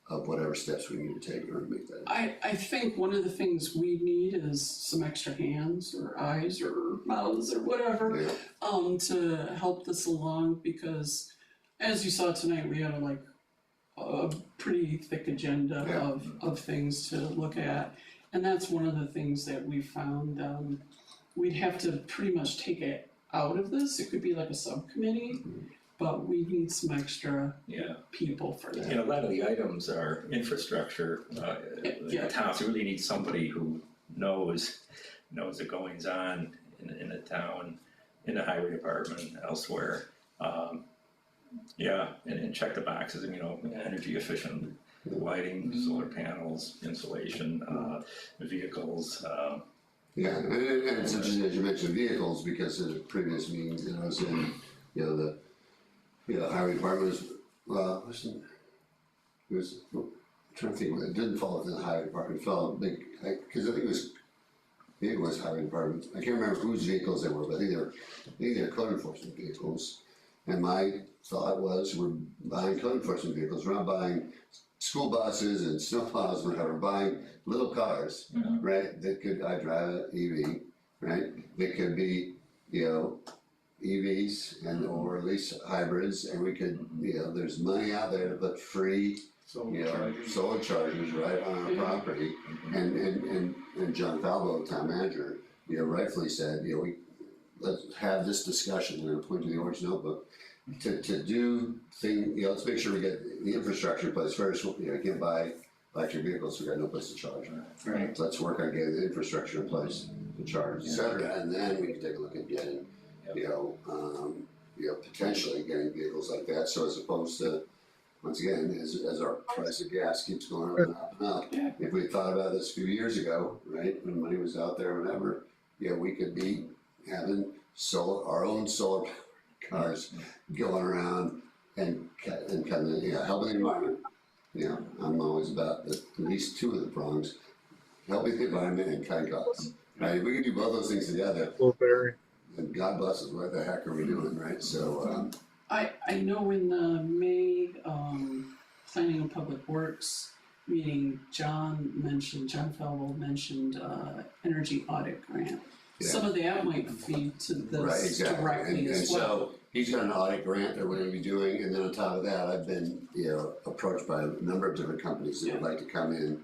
of whatever steps we need to take in order to make that. I think one of the things we need is some extra hands or eyes or mouths or whatever, Yeah. to help this along, because as you saw tonight, we had a pretty thick agenda of things to look at. And that's one of the things that we found, we'd have to pretty much take it out of this. It could be like a subcommittee, but we need some extra people for that. And a lot of the items are infrastructure, the towns really need somebody who knows the goings on in the town, in the highway department, elsewhere. Yeah, and check the boxes, and, energy efficient lighting, solar panels, insulation, vehicles, Yeah, and it's interesting that you mentioned vehicles, because in the previous meetings that I was in, the highway department was, well, listen, it was, I'm trying to think, it didn't fall within the highway department, it fell big, cause I think it was highway department, I can't remember whose vehicles they were, but I think they were code enforcement vehicles. And my thought was, we're buying code enforcement vehicles, we're not buying school buses and snowplows, whatever, we're buying little cars, right, that I drive an EV, right, that could be, EVs and, or at least hybrids, and we could, there's money out there to put free, solar chargers right on our property. And John Falbo, town manager, rightfully said, let's have this discussion, we're gonna point to the orange notebook, to do let's make sure we get the infrastructure in place first. You can't buy electric vehicles, we got no place to charge. Right. Let's work on getting the infrastructure in place to charge, et cetera, and then we can take a look at getting, potentially getting vehicles like that, so as opposed to, once again, as our price of gas keeps going up and up and up, if we thought about this a few years ago, right, when money was out there, whenever, we could be having our own solar cars going around and kind of, helping the environment. I'm always about at least two of the prongs, helping the environment and cutting costs, right? If we can do both those things together, and God bless us, what the heck are we doing, right? So, I know in the May, Planning and Public Works meeting, John Falwell mentioned, energy audit grant. Yeah. Some of that might feed to right, this exactly. directly as well. So he's got an audit grant that we're gonna be doing, and then on top of that, I've been, approached by a number of different companies that would like to come in,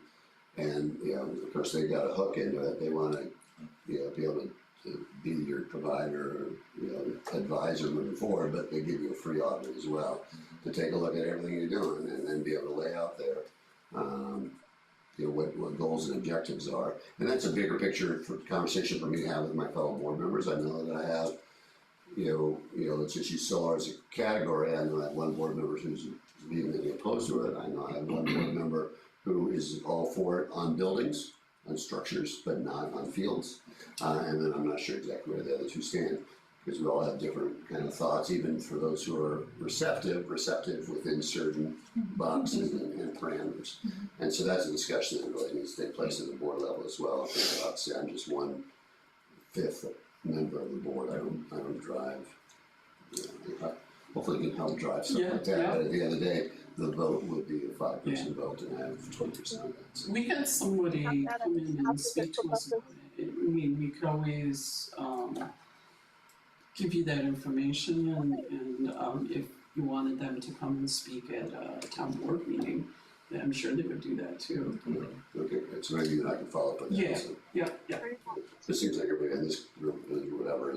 and, of course, they got a hook into it, they wanna, be able to be your provider, advisor moving forward, but they give you a free audit as well, to take a look at everything you're doing, and then be able to lay out there, what goals and objectives are. And that's a bigger picture for conversation for me to have with my fellow board members. I know that I have, let's just use solar as a category. I know I have one board member who's vehemently opposed to it. I know I have one board member who is all for it on buildings, on structures, but not on fields. And then I'm not sure exactly where the other two stand, because we all have different kind of thoughts, even for those who are receptive within certain boxes and parameters. And so that's a discussion that really needs to take place at the board level as well. Obviously, I'm just 1/5 member of the board. I don't drive. Hopefully, I can help drive something like that. But at the end of the day, the vote would be a 5% vote, and I have 20% of that. So. We had somebody come in and speak to us about it. I mean, we could always give you that information, and if you wanted them to come and speak at a town board meeting, I'm sure they would do that too. Okay, so maybe you and I can follow up on that. Yeah, So. yeah. It seems like everybody in this group, or whatever,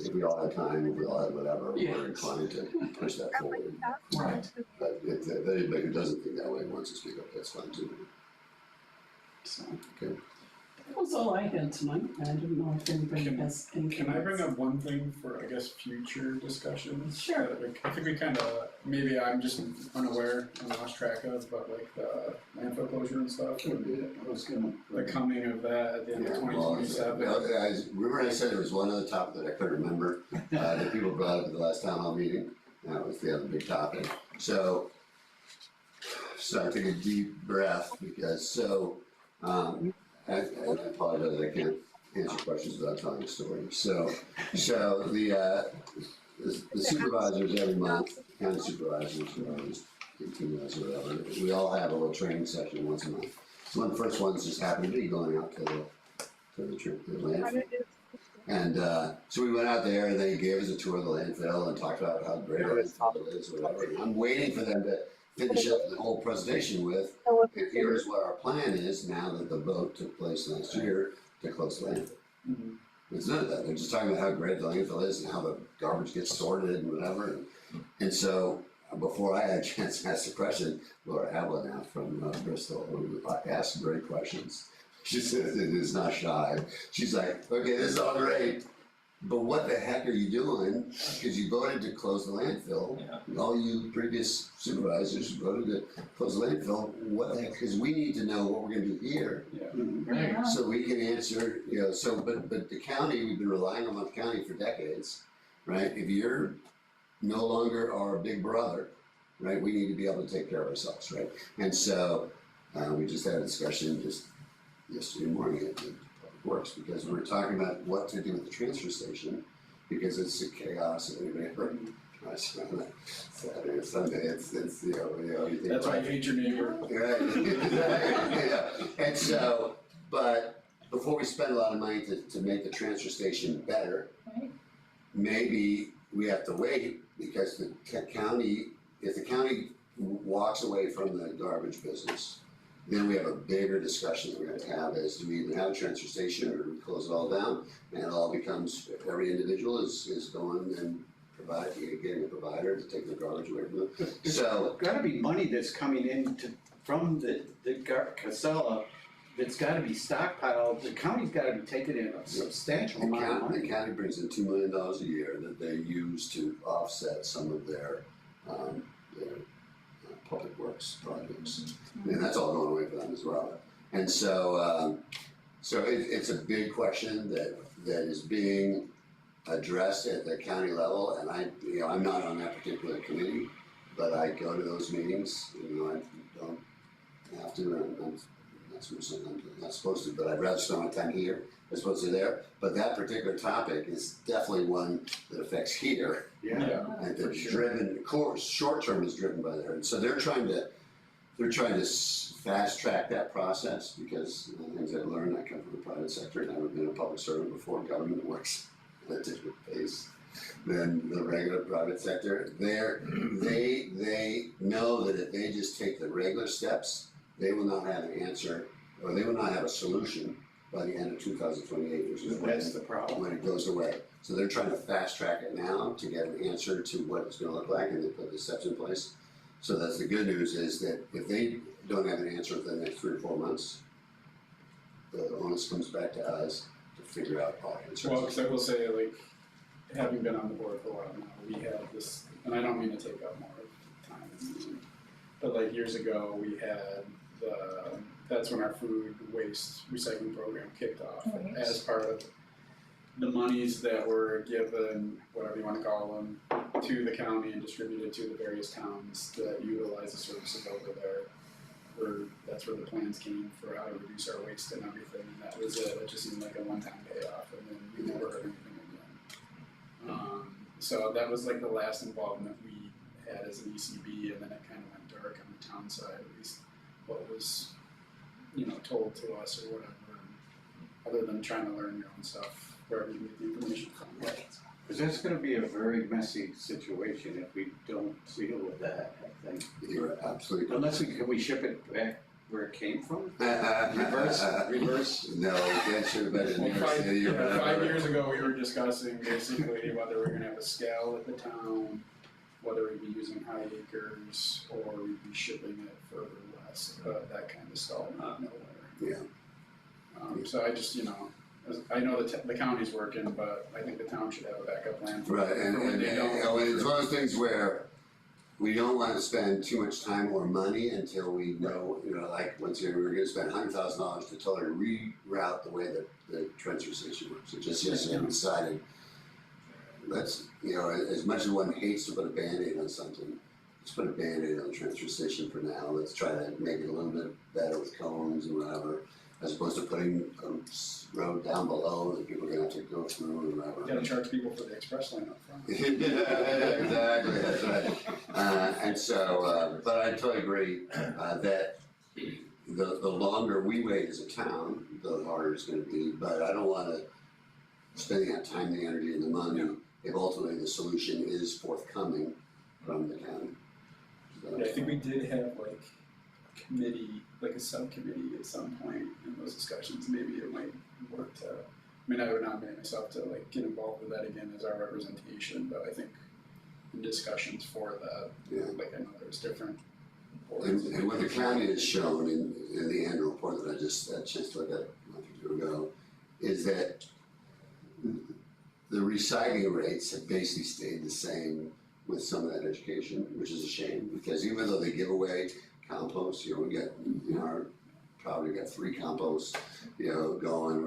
if we all had time, if we all had whatever, we're inclined to push that forward. Right. But if anybody who doesn't think that way wants to speak up, that's fine too. So. Okay. That was all I had tonight. I don't know if anybody has anything. Can I bring up one thing for, I guess, future discussions? Sure. I think we kind of, maybe I'm just unaware and lost track of, but like the landfill closure and stuff, the coming of that at the end of 2027. Remember I said there was one other topic that I couldn't remember, that people brought up at the last town hall meeting? That was the other big topic. So I take a deep breath, because I apologize, I can't answer questions without telling a story. So the supervisors every month, county supervisors, 18 months or whatever, we all have a little training session once a month. One of the first ones just happened to be going out to the landfill. And so we went out there, and they gave us a tour of the landfill and talked about how great our landfill is, or whatever. And I'm waiting for them to finish up the whole presentation with, and here's what our plan is now that the vote took place last year to close the landfill. Mm-hmm. It's none of that. They're just talking about how great the landfill is and how the garbage gets sorted and whatever. And so before I had a chance to ask the question, Laura Avila from Bristol, who asked great questions. She says it is not shy. She's like, okay, this is all great. but what the heck are you doing? Because you voted to close the landfill. Yeah. All you previous supervisors voted to close the landfill. What the heck? Because we need to know what we're gonna do here. Right. Yeah. So we can answer, so, but the county, we've been relying on the county for decades, right? If you're no longer our big brother, right, we need to be able to take care of ourselves, right? And so, we just had a discussion just yesterday morning at the Public Works, because we were talking about what to do with the transfer station, because it's a chaos and anybody ever, Saturday or Sunday, it's, you think. That's why you hate your neighbor. Right, exactly, yeah. And so, but before we spend a lot of money to make the transfer station better, Right. maybe we have to wait, because the county, if the county walks away from the garbage business, then we have a bigger discussion that we're gonna have, is do we even have a transfer station, or do we close it all down? And it all becomes, every individual is going and getting a provider to take the garbage away from them. So, Gotta be money that's coming in from the Casella, that's gotta be stockpiled, the county's gotta be taking in a substantial the amount of county, money. brings in $2 million a year that they use to offset some of their public works projects. And that's all going away for them as well. And so, it's a big question that is being addressed at the county level, and I'm not on that particular committee, but I go to those meetings, I don't have to, and I'm not supposed to, but I'd rather spend my time here as opposed to there. But that particular topic is definitely one that affects here, Yeah. and that's driven, of course, short term is driven by there, and so they're trying to fast track that process, because the things I've learned, I come from the private sector, and I've been a public servant before. Government works at a different pace than the regular private sector. They know that if they just take the regular steps, they will not have an answer, or they will not have a solution by the end of 2028, which is That's the problem. when it goes away. So they're trying to fast track it now to get an answer to what it's gonna look like, and they put the steps in place. So that's the good news, is that if they don't have an answer within the next 3 or 4 months, the onus comes back to us to figure out all answers. Well, because I will say, like, having been on the board for a while now, we had this, and I don't mean to take up more of time in the meeting, but like years ago, we had that's when our food waste recycling program kicked off. Right. As part of the monies that were given, whatever you wanna call them, to the county and distributed to the various towns that utilize the services over there. That's where the plans came for how to reduce our waste and everything, and that was it. It just seemed like a one-time payoff, and then we never heard anything again. So that was like the last involvement we had as an ECB, and then it kind of went dark on the town side, at least what was, told to us or whatever, other than trying to learn your own stuff, wherever you get the information from. Cause that's gonna be a very messy situation if we don't deal with that, I think. You're absolutely. Unless can we ship it back where it came from? Reverse? No, we can't ship it back to New York City or whatever. 5 years ago, we were discussing basically whether we're gonna have a scale at the town, whether we'd be using high acres, or we'd be shipping it further west, that kind of stuff, not nowhere. Yeah. So I just, I know the county's working, but I think the town should have a backup plan for Right, for when they don't. it's one of those things where we don't wanna spend too much time or money until we know, like, once we were gonna spend $100,000 to totally reroute the way that the transfer station works. So just yesterday we decided, let's, as much as one hates to put a Band-Aid on something, let's put a Band-Aid on the transfer station for now. Let's try to make it a little bit better with cones and whatever, as opposed to putting a road down below that people are gonna have to go through and whatever. You gotta charge people for the express lane up front. Exactly, that's right. And so, but I totally agree, that the longer we wait as a town, the harder it's gonna be, but I don't wanna spend that time, the energy, and the money if ultimately the solution is forthcoming from the county. So, Yeah, I think we did have like committee, like a subcommittee at some point in those discussions. Maybe it might work to, I would nominate myself to like get involved with that again as our representation, but I think in discussions for that, Yeah. like I know there's different boards. And what the county has shown in the annual report that I just had a chance to look at a month or two ago, is that the recycling rates have basically stayed the same with some of that education, which is a shame, because even though they give away compost, you know, we got, in our property, we got 3 composts, you know, going,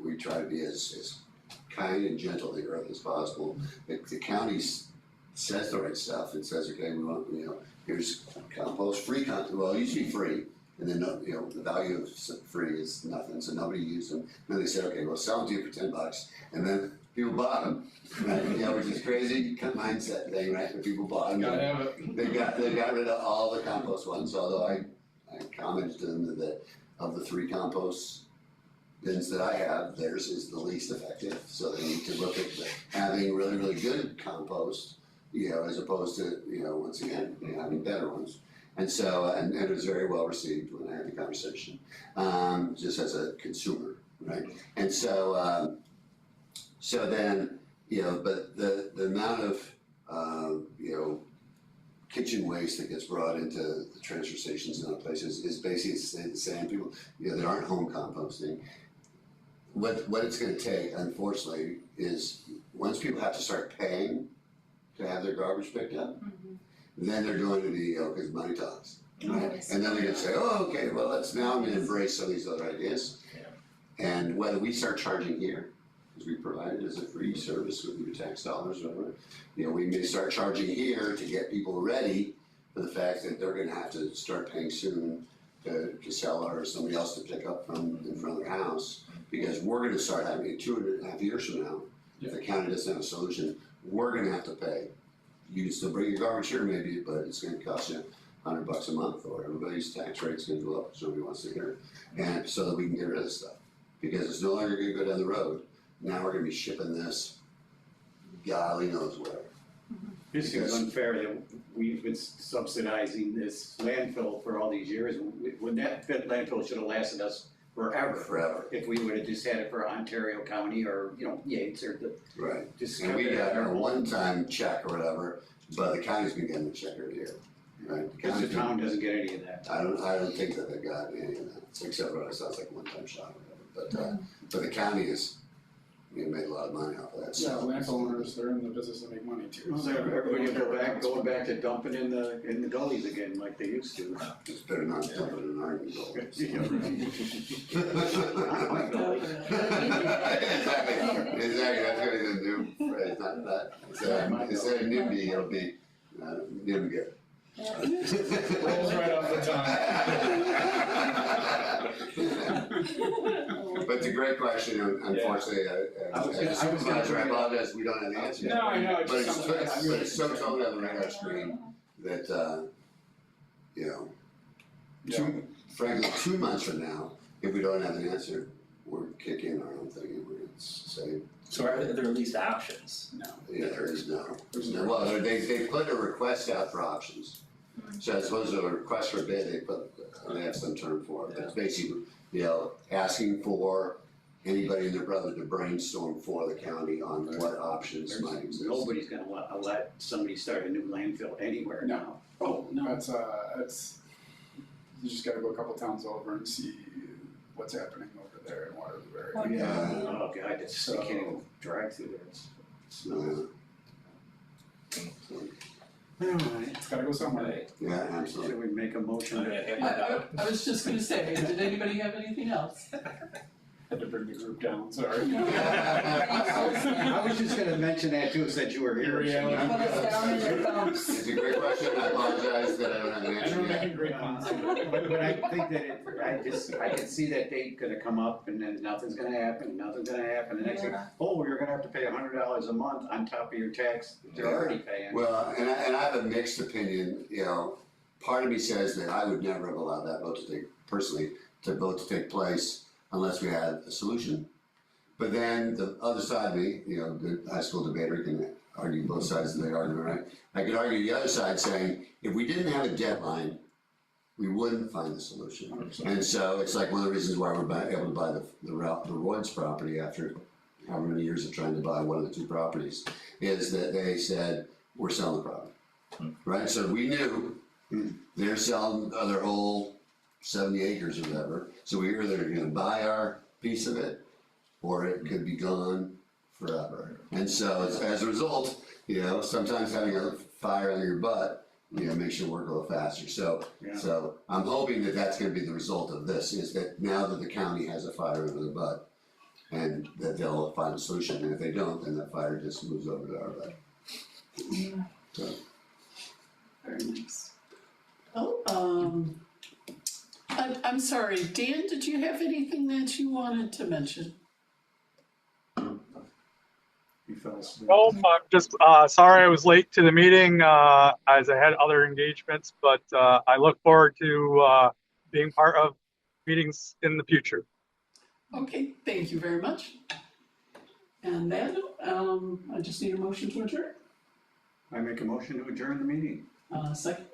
we try to be as kind and gentle to the earth as possible. The county says the right stuff, it says, okay, we want, you know, here's compost, free compost, well, it used to be free, and then, you know, the value of free is nothing, so nobody used them. And then they said, okay, we'll sell them to you for $10, and then people bought them, right? You know, which is crazy mindset thing, right? But people bought them. Gotta have it. They got rid of all the compost ones, although I commented to them that of the 3 compost bins that I have, theirs is the least effective. So they need to look at having really, really good compost, you know, as opposed to, you know, once again, you know, having better ones. And so, and it was very well received when I had the conversation, just as a consumer, right? And so, so then, you know, but the amount of, you know, kitchen waste that gets brought into the transfer stations and other places is basically the same. People, you know, that aren't home composting. What it's gonna take, unfortunately, is once people have to start paying to have their garbage picked up, then they're going to be, because money talks, right? And then they're gonna say, oh, okay, well, I'm gonna embrace some of these other ideas. And whether we start charging here, because we provide it as a free service with your tax dollars or whatever, you know, we may start charging here to get people ready for the fact that they're gonna have to start paying soon to sell or somebody else to pick up from in front of their house. Because we're gonna start having it 2.5 years from now, if the county doesn't have a solution, we're gonna have to pay. You can still bring your garbage here maybe, but it's gonna cost you $100 a month, or everybody's tax rate's gonna go up, so nobody wants to hear it. And so that we can get rid of this stuff, because it's no longer gonna go down the road. Now we're gonna be shipping this, golly knows where. This seems unfair that we've been subsidizing this landfill for all these years, when that landfill should have lasted us forever. Forever. If we would have just had it for Ontario County or, you know, Yates or the, Right. just And kept we it got at a our one-time check or whatever, but the county's been getting a check every year, right? because the town doesn't get any of that. I don't think that they got any of that, except for it sounds like a one-time shot or whatever, but the county is, you know, made a lot of money off of that, Yeah, so. landfill owners, they're in the business to make money too. Well, so everybody they don't will care go what back to dumping in the gullies again like they used to. It's better not to dump it in our goal. Exactly, that's what he's gonna do, right, it's not that, instead of NIMBY, it'll be, NIMGA. Rolls right off the tongue. But it's a great question, and unfortunately, I was as a gonna supervisor, I bring it up. apologize, we don't have the answer. No, I know, it But just it's, sounds like. but it's so totally on the radar screen that, you know, frankly, 2 months from now, if we don't have an answer, we're kicking our own thing and we're gonna say, So are there at least options? yeah, there's no, well, they put a request out for options. So as opposed to a request for a bid, they have some term for it, but it's basically, you know, asking for anybody and their brother to brainstorm for the county on what options might exist. Nobody's gonna let somebody start a new landfill anywhere now. Oh, no, it's, you just gotta go a couple towns over and see what's happening over there in Waterloo area. Yeah. Oh, God, it's, you can't even drive through there. So, Alright, It's gotta go somewhere. yeah, absolutely. should we make a motion? I was just gonna say, did anybody have anything else? Had to bring the group down, sorry. I was just gonna mention that too, since you were here. Reality. Put us down in your dumps. It's a great question, I apologize that I don't have an I answer don't yet. make a great concept. But I think that I can see that date gonna come up and then nothing's gonna happen, and the next thing, oh, you're gonna have to pay $100 a month on top of your tax that you're already paying. Well, and I have a mixed opinion, you know, part of me says that I would never have allowed that vote to take place unless we had a solution. But then the other side of me, you know, the high school debater can argue both sides of the argument, right? I could argue the other side saying, if we didn't have a deadline, we wouldn't find the solution. 100%. And so it's like one of the reasons why we're able to buy the Royds property after however many years of trying to buy one of the 2 properties, is that they said, we're selling the property, right? So we knew they're selling their whole 70 acres or whatever, so we were either gonna buy our piece of it, or it could be gone forever. And so as a result, sometimes having a fire under your butt, makes you work a little faster. So I'm hoping that that's gonna be the result of this, is that now that the county has a fire under their butt, and that they'll find a solution, and if they don't, then that fire just moves over to our butt. So. Very nice. Oh, I'm sorry, Dan, did you have anything that you wanted to mention? He fell asleep. No, I'm just sorry I was late to the meeting as I had other engagements, but I look forward to being part of meetings in the future. Okay, thank you very much. And that, I just need a motion to adjourn. I make a motion to adjourn the meeting. Second,